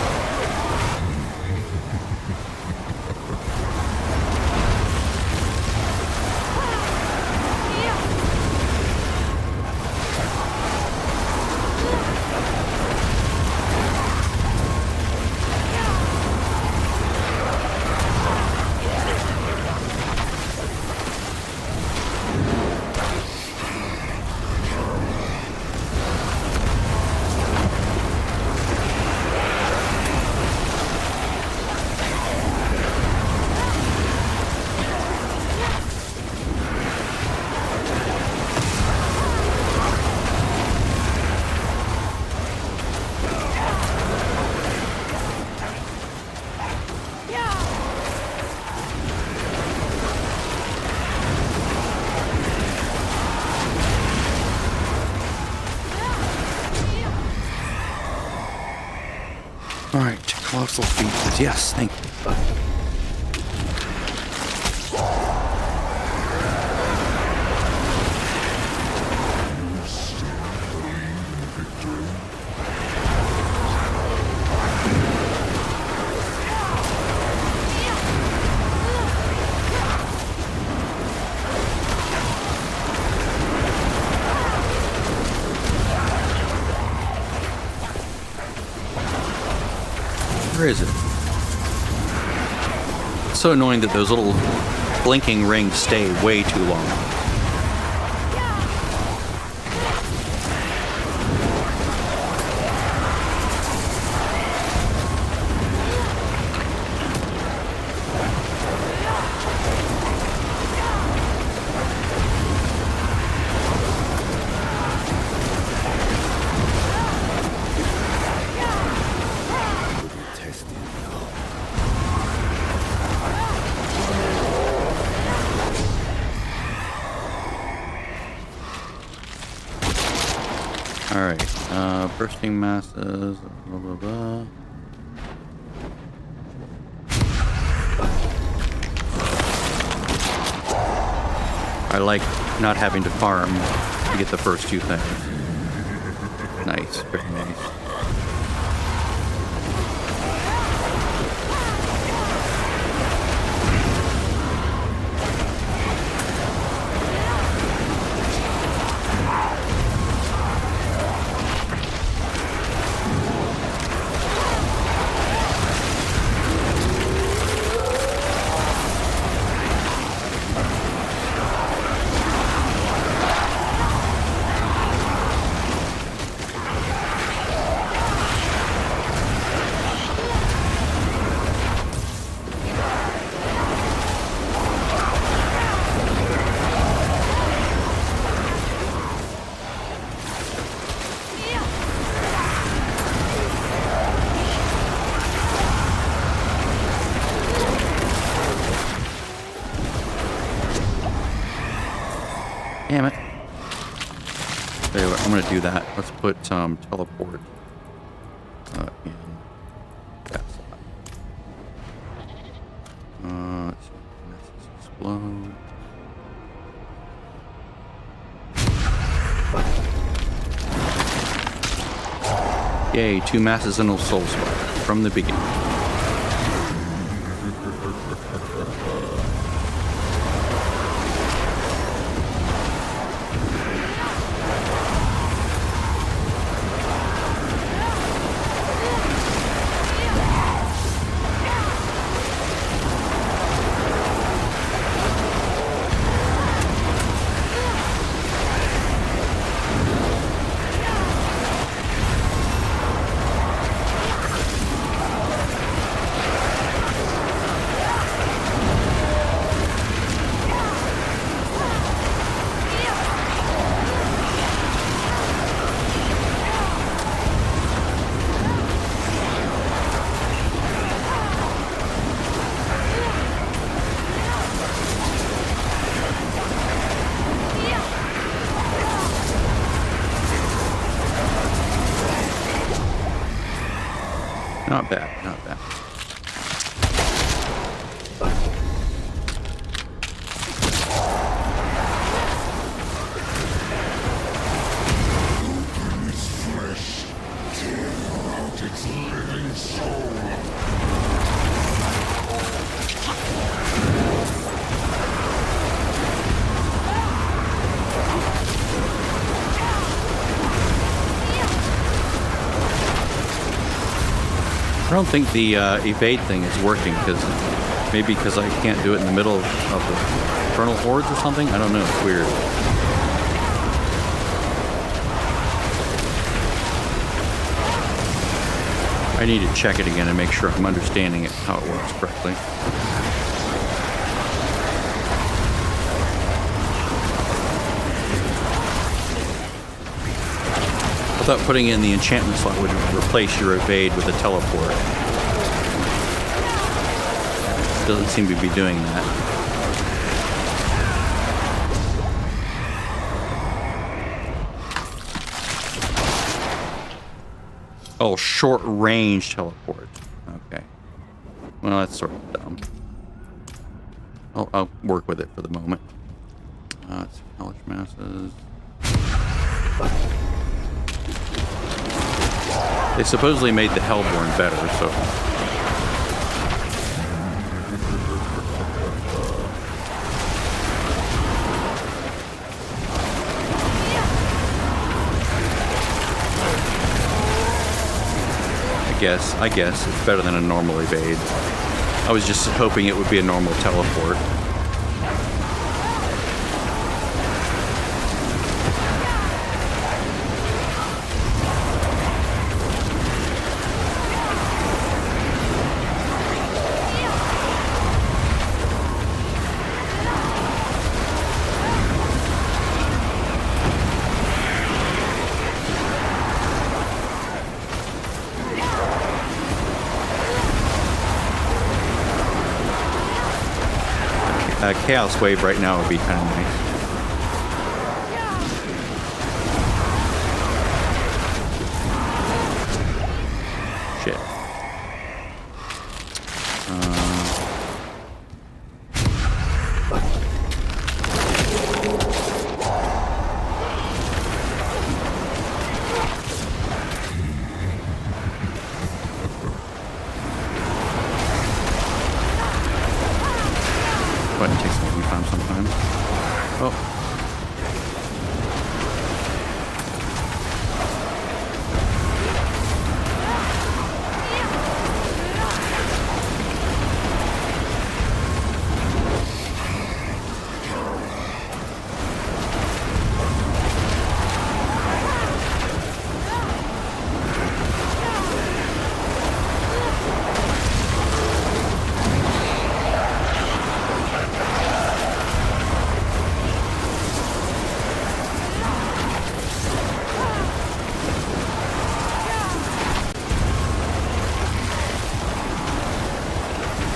Alright, colossal features. Yes, thank you. Where is it? It's so annoying that those little blinking rings stay way too long. Alright, bursting masses, blah blah blah. I like not having to farm to get the first two things. Nice, very nice. Damn it. Tell you what, I'm gonna do that. Let's put teleport in that slot. Let's see. Masses explode. Yay, 2 masses and a soul spark from the beginning. Not bad, not bad. Its flesh, tear out its living soul. I don't think the evade thing is working because I can't do it in the middle of the infernal hordes or something. I don't know. It's weird. I need to check it again and make sure I'm understanding it how it works correctly. I thought putting in the enchantment slot would replace your evade with a teleport. Doesn't seem to be doing that. Oh, short range teleport. Okay. Well, that's sort of dumb. I'll work with it for the moment. Let's see, hellish masses. They supposedly made the Hellborn better, so... I guess it's better than a normal evade. I was just hoping it would be a normal teleport. Chaos Wave right now would be kind of nice. Shit. It takes a long time sometimes. Oh.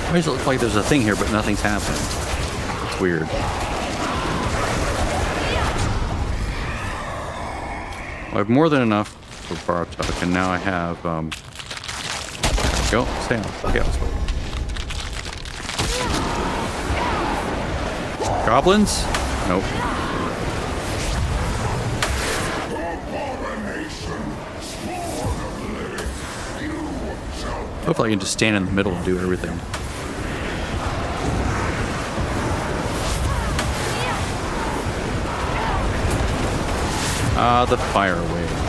Why does it look like there's a thing here, but nothing's happening? It's weird. I have more than enough for Bartok, and now I have, go, stay on. Okay, let's go. Goblins? Nope. Hopefully I can just stand in the middle and do everything. Ah, the fire wave.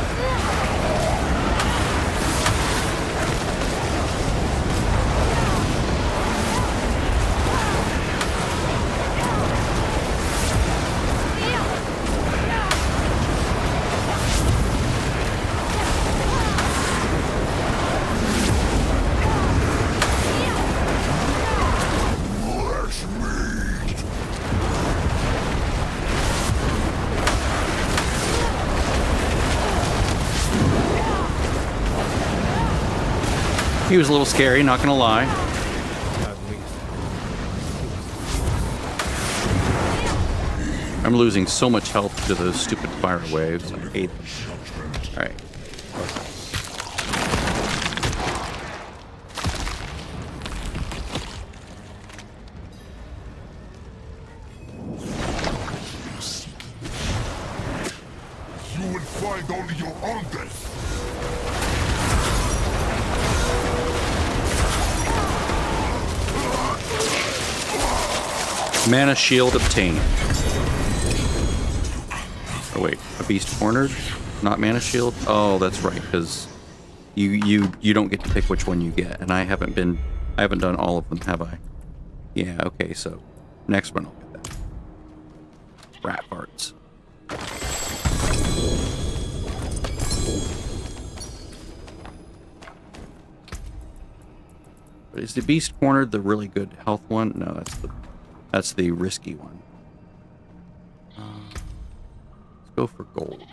He was a little scary, not gonna lie. At least. I'm losing so much health to those stupid fire waves. I hate them. Alright. You will find only your own death. Mana shield obtained. Oh wait, a beast cornered? Not mana shield? Oh, that's right, because you don't get to pick which one you get, and I haven't done all of them, have I? Yeah, okay, so next one I'll get that. Rat parts. But is the beast cornered the really good health one? No, that's the risky one. Let's go for gold.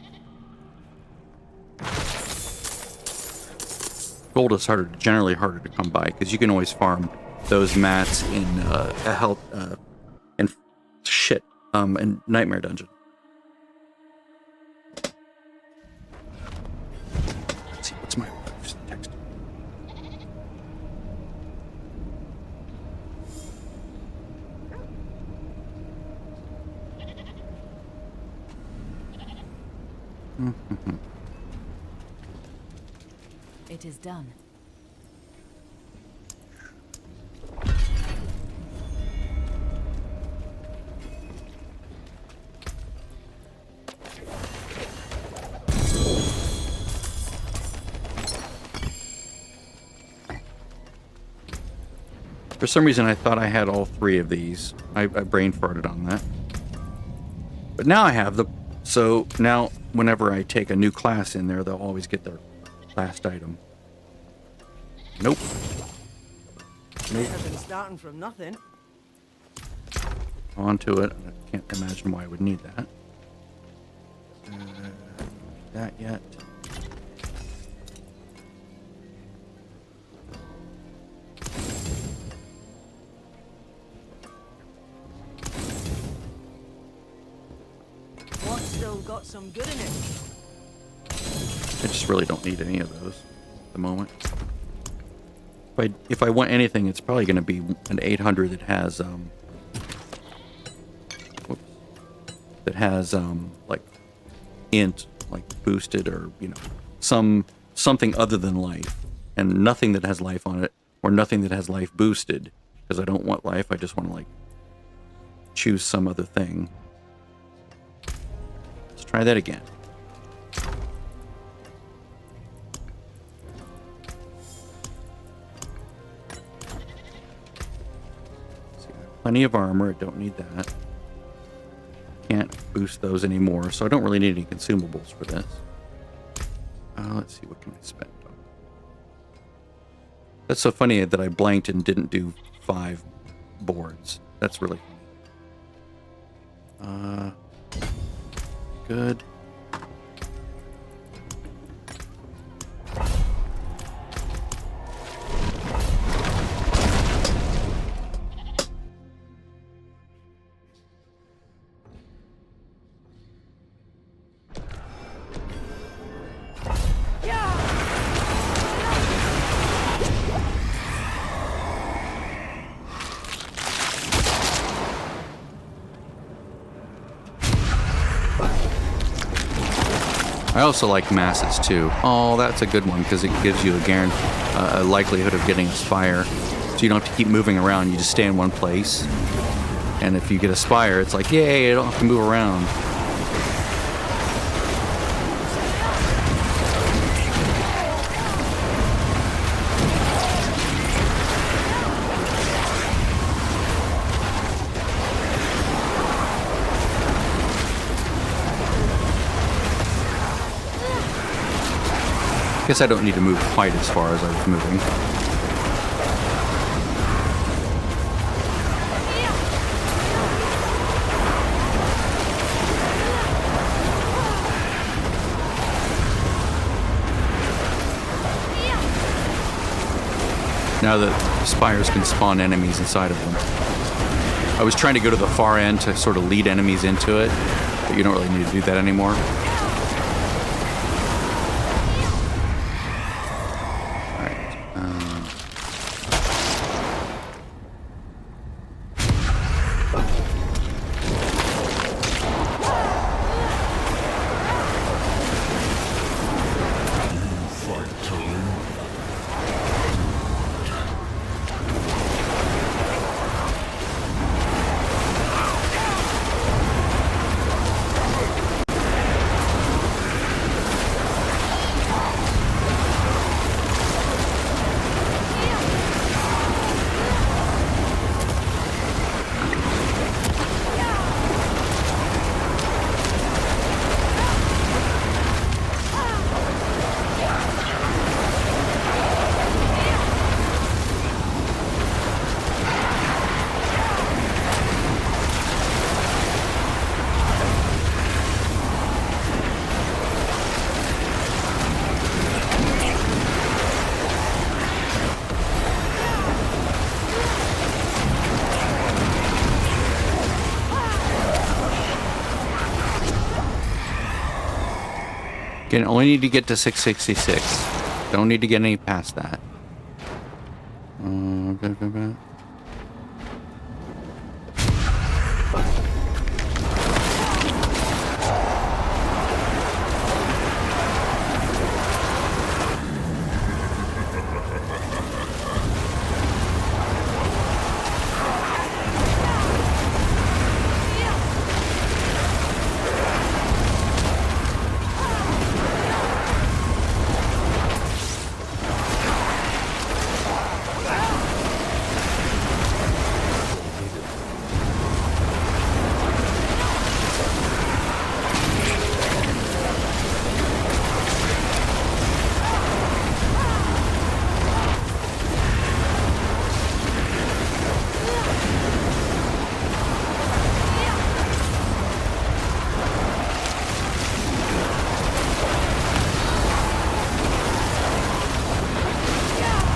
Gold is generally harder to come by because you can always farm those mats in a health in Nightmare Dungeon. Let's see, what's my text? It is done. For some reason, I thought I had all three of these. I brain farted on that. But now I have them. So now, whenever I take a new class in there, they'll always get their last item. Nope. Nope. I've been starting from nothing. Onto it. I can't imagine why I would need that. That yet. What's still got some good in it? I just really don't need any of those at the moment. If I want anything, it's probably going to be an 800 that has like int, like boosted, or something other than life, and nothing that has life on it, or nothing that has life boosted, because I don't want life. I just want to like choose some other thing. Let's try that again. Plenty of armor, I don't need that. Can't boost those anymore, so I don't really need any consumables for this. Let's see, what can I spend on? That's so funny that I blanked and didn't do 5 boards. That's really funny. Good. also like masses too. Oh, that's a good one because it gives you a likelihood of getting a spire. So you don't have to keep moving around. You just stay in one place. And if you get a spire, it's like, yay, I don't have to move around. I guess I don't need to move quite as far as I was moving. Now that spires can spawn enemies inside of them. I was trying to go to the far end to sort of lead enemies into it, but you don't really need to do that anymore. Again, only need to get to 666. Don't need to get any past that.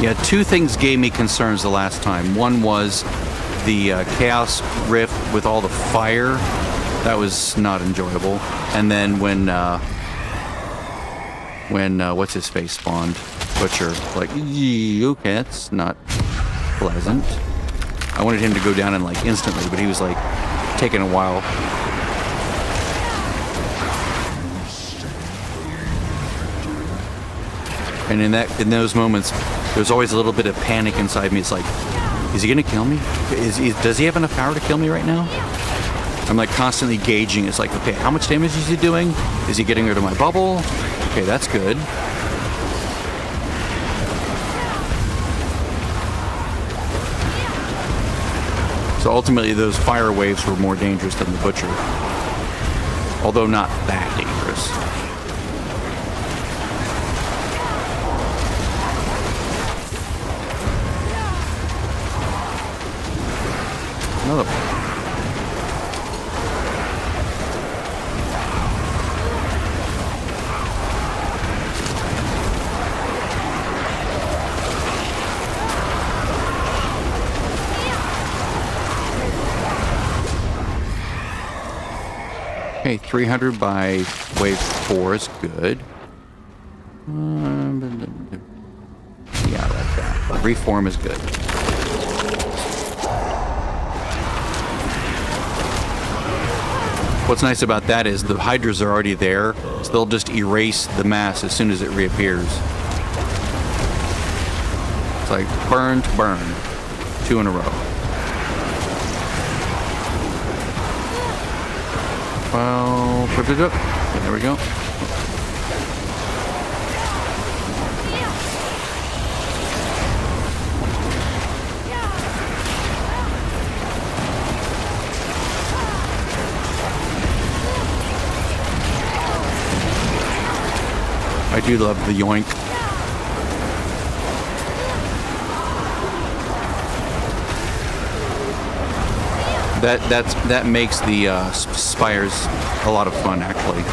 Yeah, two things gave me concerns the last time. One was the Chaos Rift with all the fire. That was not enjoyable. And then when what's his face spawned, Butcher, like, okay, that's not pleasant. I wanted him to go down and like instantly, but he was like taking a while. And in those moments, there's always a little bit of panic inside me. It's like, is he gonna kill me? Does he have enough power to kill me right now? I'm like constantly gauging. It's like, okay, how much damage is he doing? Is he getting rid of my bubble? Okay, that's good. So ultimately, those fire waves were more dangerous than the Butcher. Although not that dangerous. Another one. Okay, 300 by wave 4 is good. Yeah, I like that. Reform is good. What's nice about that is the hydras are already there, so they'll just erase the mass as soon as it reappears. It's like burn to burn. 2 in a row. Well, there we go. I do love the yoink. That makes the spires a lot of fun, actually,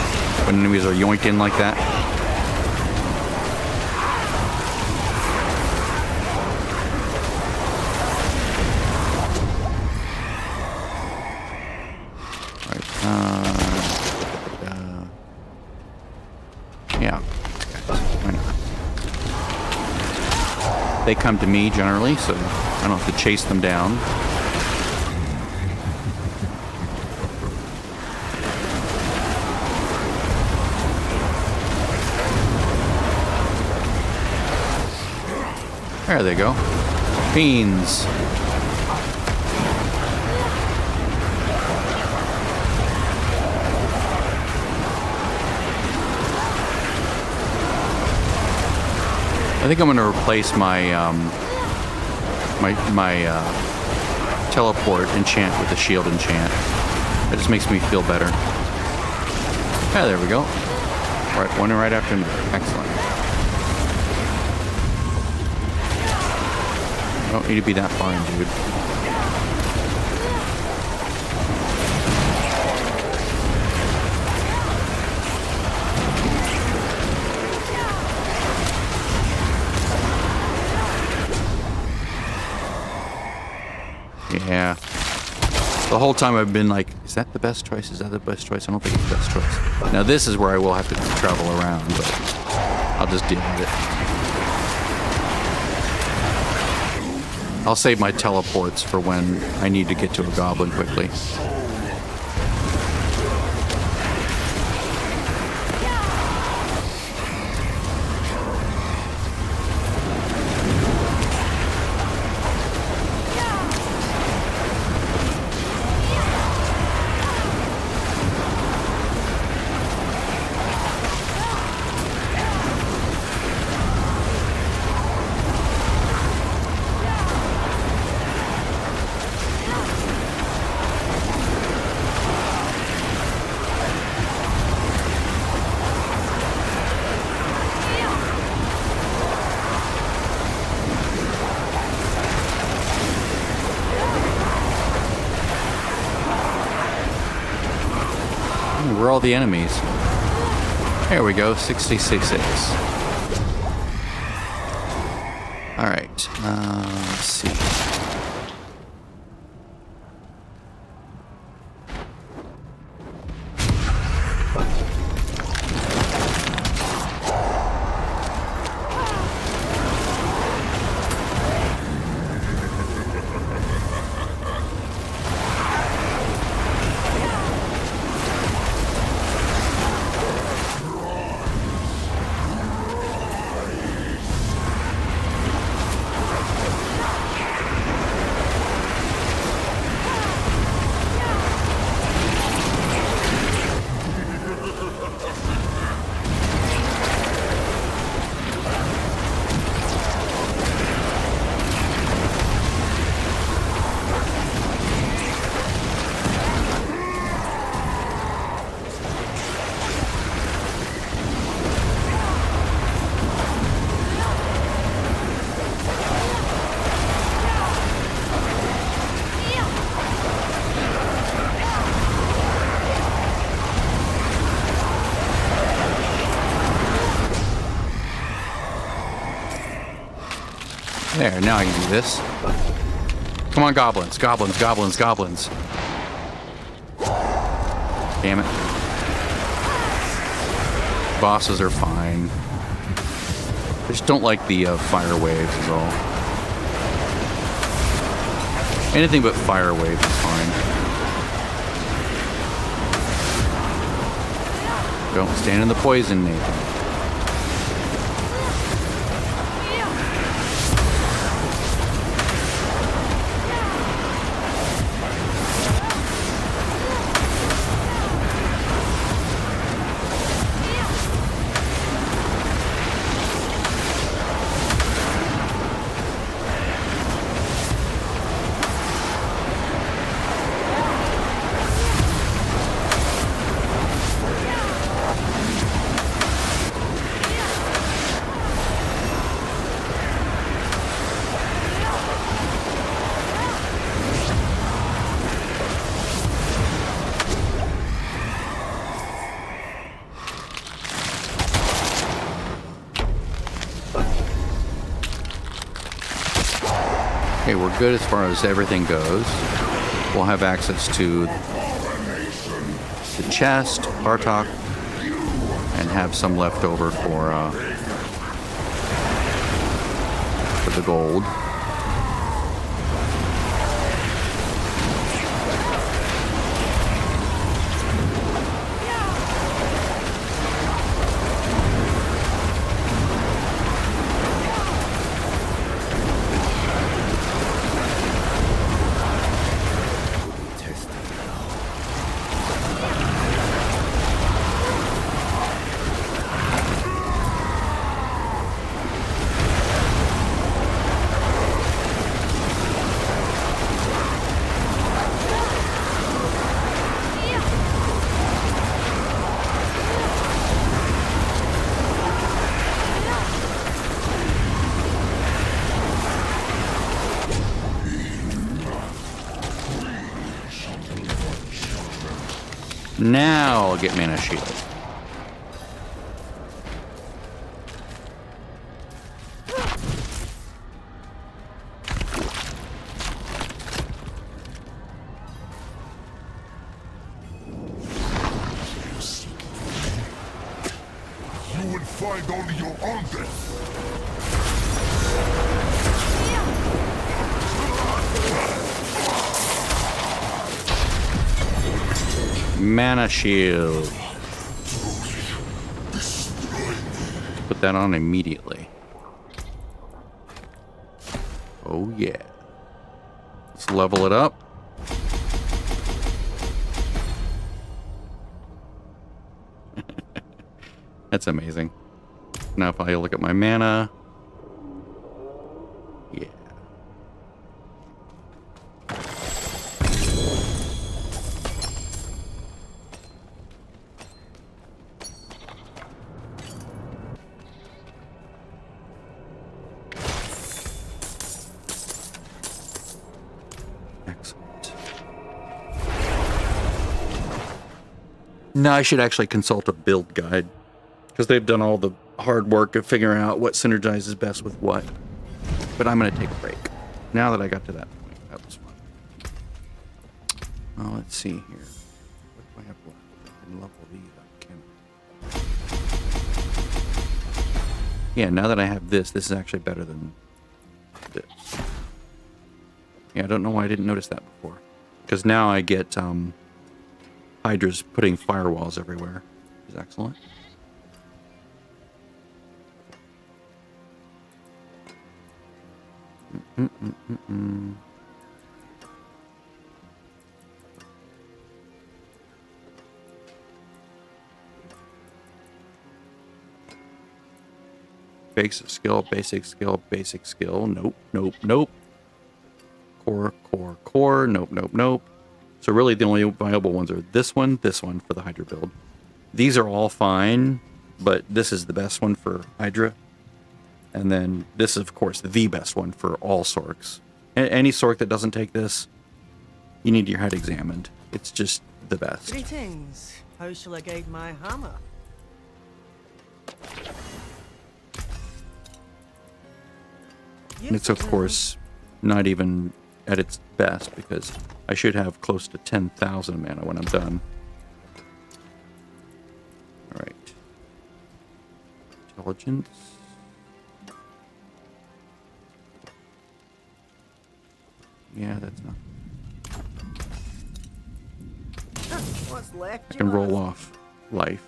when enemies are yoinking like that. Yeah. Why not? They come to me generally, so I don't have to chase them down. There they go. Fiends. I think I'm going to replace my teleport enchant with the shield enchant. That just makes me feel better. Yeah, there we go. Right, one right after another. Excellent. Don't need to be that far in, dude. Yeah. The whole time I've been like, is that the best choice? Is that the best choice? I don't think it's the best choice. Now this is where I will have to travel around, but I'll just deal with it. I'll save my teleports for when I need to get to a goblin quickly. Where are all the enemies? There we go, 666. Alright, let's see. There, now I can do this. Come on, goblins, goblins, goblins, goblins. Damn it. Bosses are fine. I just don't like the fire waves is all. Anything but fire waves is fine. Don't stand in the poison, Nathan. Okay, we're good as far as everything goes. We'll have access to the chest, Bartok, and have some left over for the gold. Now I'll get mana shield. You will find only your own death. Mana shield. Put that on immediately. Oh yeah. Let's level it up. That's amazing. Now if I look at my mana. Yeah. Excellent. Now I should actually consult a build guide, because they've done all the hard work of figuring out what synergizes best with what. But I'm going to take a break. Now that I got to that point, that was fun. Oh, let's see here. What do I have left? I can level these up. Yeah, now that I have this is actually better than this. Yeah, I don't know why I didn't notice that before. Because now I get Hydras putting firewalls everywhere. Which is excellent. Basic skill, basic skill, basic skill. Nope, nope, nope. Core, core, core. Nope, nope, nope. So really the only viable ones are this one for the Hydra build. These are all fine, but this is the best one for Hydra. And then this is, of course, the best one for all Sorks. Any Sork that doesn't take this, you need your head examined. It's just the best. Greetings. How shall I guide my hammer? And it's, of course, not even at its best, because I should have close to 10,000 mana when I'm done. Alright. Intelligence. Yeah, that's not... What's left? I can roll off life.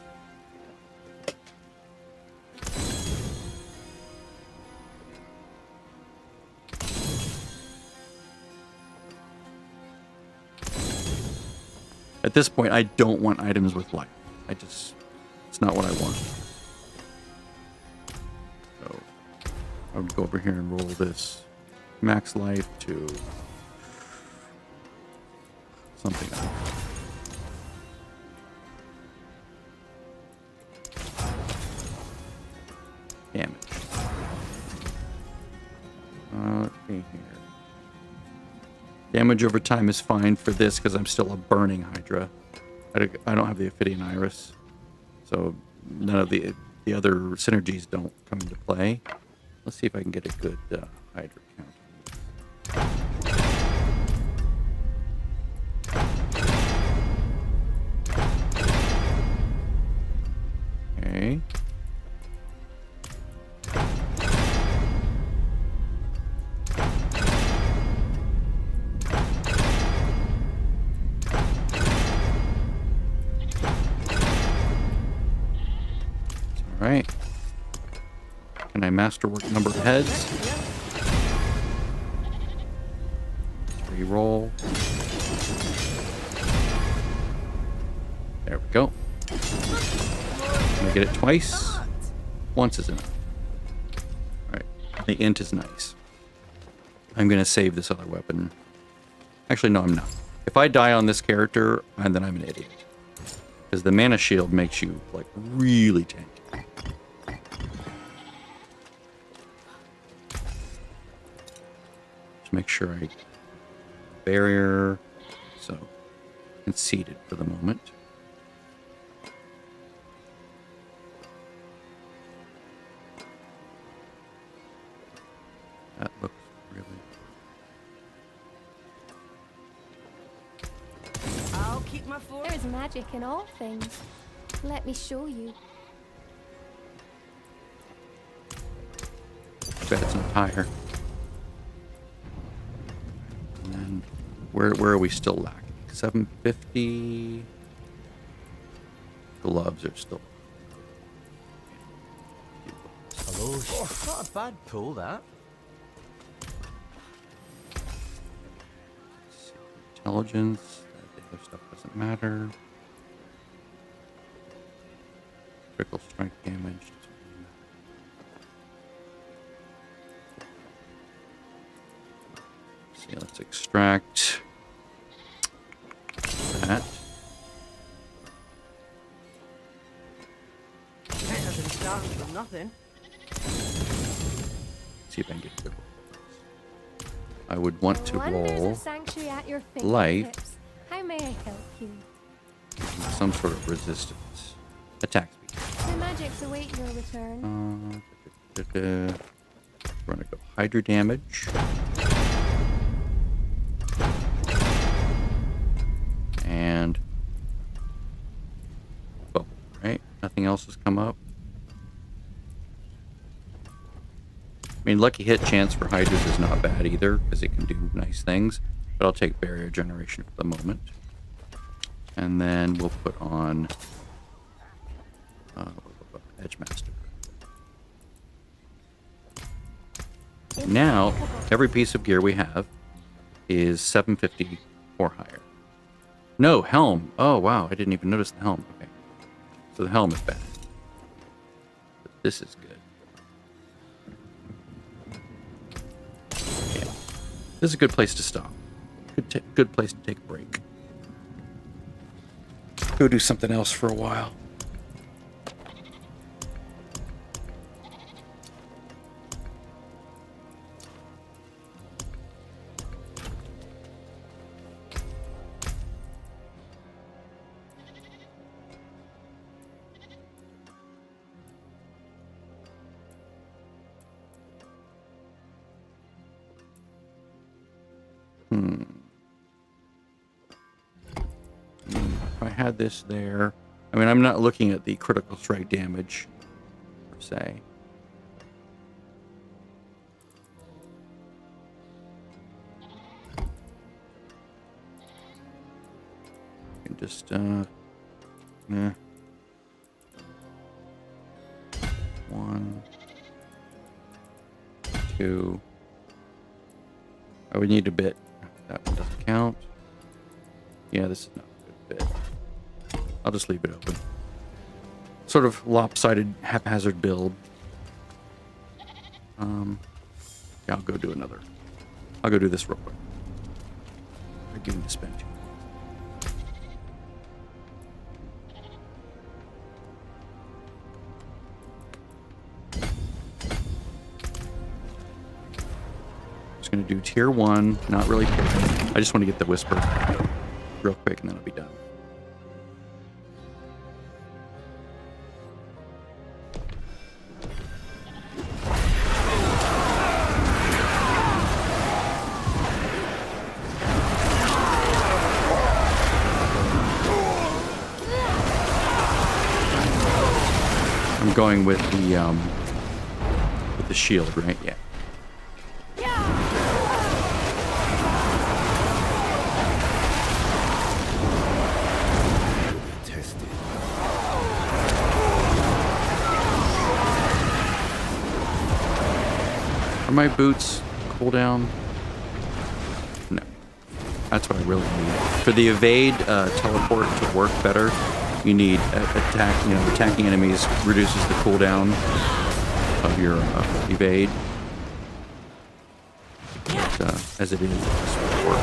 At this point, I don't want items with life. It's not what I want. So I would go over here and roll this max life to something else. Damage. Let's see here. Damage over time is fine for this because I'm still a burning Hydra. I don't have the Ophidian Iris, so none of the other synergies don't come into play. Let's see if I can get a good Hydra count. Okay. Alright. Can I masterwork number of heads? Reroll. There we go. Can I get it twice? Once is enough. Alright. The int is nice. I'm going to save this other weapon. Actually, no, I'm not. If I die on this character, then I'm an idiot. Because the mana shield makes you, like, really tanky. Just make sure I barrier. So, conceded for the moment. That looks really... I'll keep my fort. There's magic in all things. Let me show you. Bet it's not higher. And then where are we still lacking? 750. Gloves are still. Hello. Oh, not a bad pull, that. Intelligence. The other stuff doesn't matter. Critical strength damage. See, let's extract that. Ain't nothing starting from nothing. See if I can get a good roll. I would want to Wonders roll of sanctuary at your life. fingertips. How may I help you? Some sort of resistance. Attack speed. The magics await your return. We're gonna go Hydra damage. And oh, right? Nothing else has come up. I mean, lucky hit chance for Hydras is not bad either, because it can do nice things. But I'll take barrier generation for the moment. And then we'll put on Edgemaster. Now, every piece of gear we have is 750 or higher. No, helm. Oh, wow. I didn't even notice the helm. Okay. So the helm is bad. But this is good. Yeah. This is a good place to stop. Good place to take a break. Go do something else for a while. If I had this there, I mean, I'm not looking at the critical strike damage per se. I can just, yeah. 1, 2. I would need a bit. That one doesn't count. Yeah, this is not a good bit. I'll just leave it open. Sort of lopsided, haphazard build. Yeah, I'll go do another. I'll go do this real quick. I give him to spend. Just gonna do tier 1, not really tier 2. I just want to get the whisper real quick and then I'll be done. I'm going with the shield, right? Yeah. Tested. Are my boots cooldown? No. That's what I really need. For the evade teleport to work better, you need attacking enemies reduces the cooldown of your evade. But, as it is, it just work.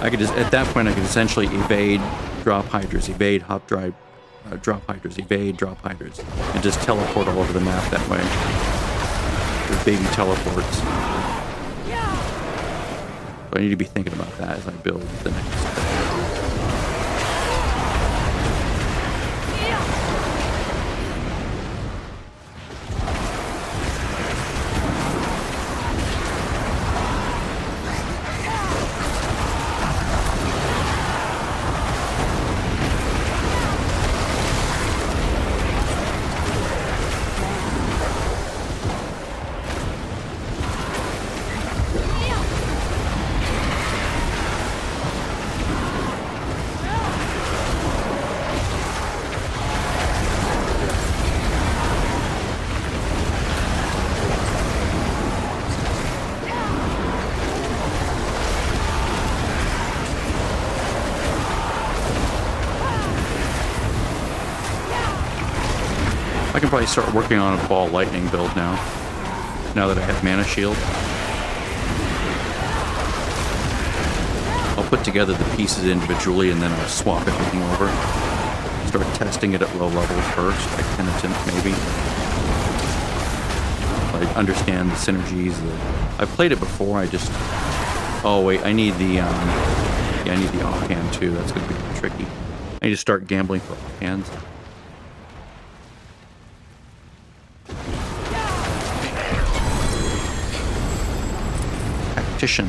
I could just, at that point, I could essentially evade, drop hydras, evade, hop, drive, drop hydras, evade, drop hydras, and just teleport all over the map that way. With baby teleports. So I need to be thinking about that as I build the next. I can probably start working on a ball lightning build now that I have mana shield. I'll put together the pieces individually and then I'll swap everything over. Start testing it at low levels first, like Penitent maybe. Like understand the synergies. I've played it before, I just... Oh wait, I need the yeah, I need the offhand too, that's gonna be tricky. I need to start gambling for offhands. Tactician.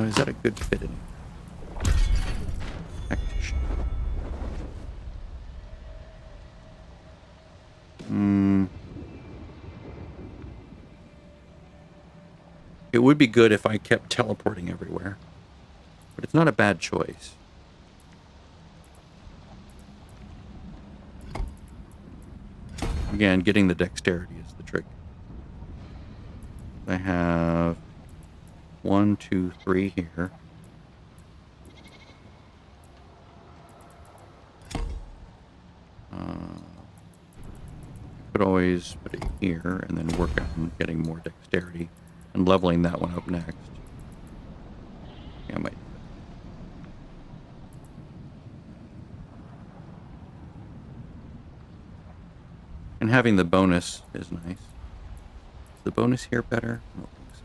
Is that a good fit in? Tactician. It would be good if I kept teleporting everywhere, but it's not a bad choice. Again, getting the dexterity is the trick. I have 1, 2, 3 here. Could always put it here and then work on getting more dexterity and leveling that one up next. Yeah, I might. And having the bonus is nice. Is the bonus here better? I don't think so.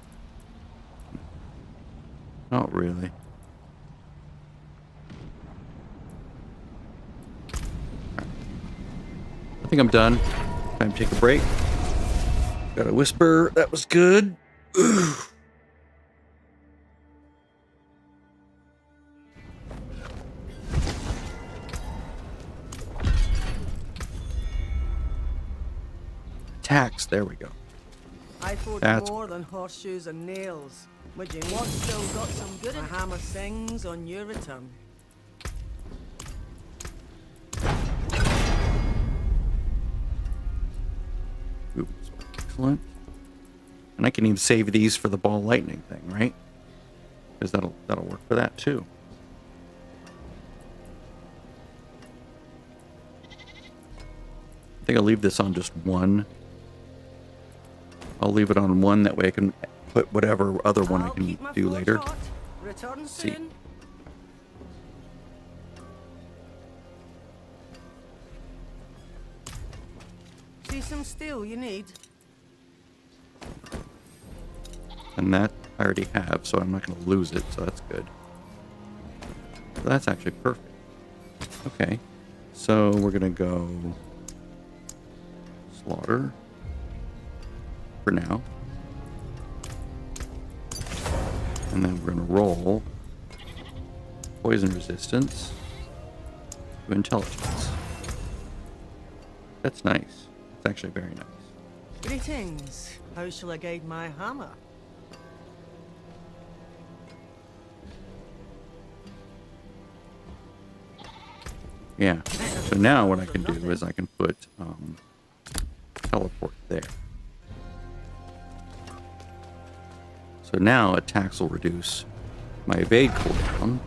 Not really. Right. I think I'm done. Time to take a break. Got a whisper. That was good. Attacks. There we go. I forge That's more than horseshoes and nails. Would you want still got some good? My hammer sings on your return. Ooh, excellent. And I can even save these for the ball lightning thing, right? Because that'll work for that too. I think I'll leave this on just one. I'll leave it on one, that way I can put whatever other one I I'll can keep my do forge later. hot. Return See. soon. See some steel you need? And that I already have, so I'm not going to lose it, so that's good. So that's actually perfect. Okay, so we're going to go slaughter for now. And then we're going to roll poison resistance to intelligence. That's nice. It's actually very nice. Greetings. How shall I guide my hammer? Yeah. So now what I can do is I can put teleport there. So now attacks will reduce my evade cooldown.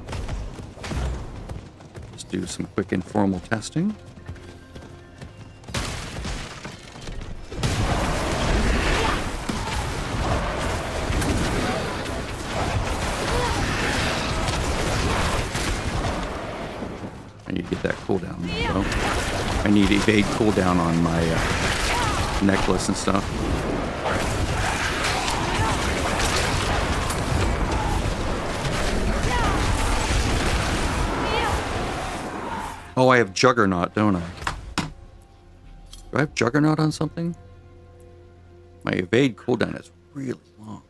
Let's do some quick informal testing. I need to get that cooldown now, though. I need evade cooldown on my necklace and stuff. Oh, I have Juggernaut, don't I? Do I have Juggernaut on something? My evade cooldown is really long.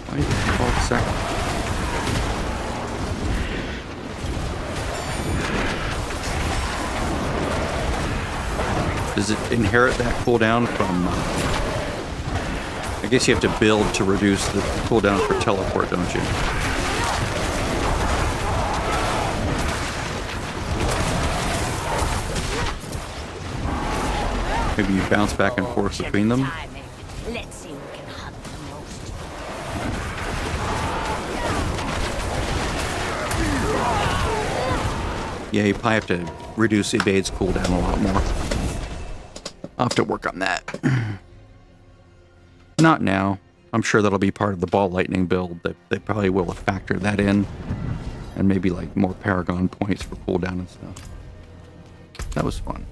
Why is it 12 seconds? Does it inherit that cooldown from... I guess you have to build to reduce the cooldown for teleport, don't you? Maybe you bounce back and forth between them. Let's see who can hunt the most. Yeah, you probably have to reduce evade's cooldown a lot more. I'll have to work on that. Not now. I'm sure that'll be part of the ball lightning build. They probably will factor that in. And maybe like more Paragon points for cooldown and stuff. That was fun.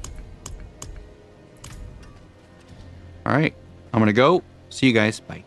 Alright, I'm gonna go. See you guys. Bye.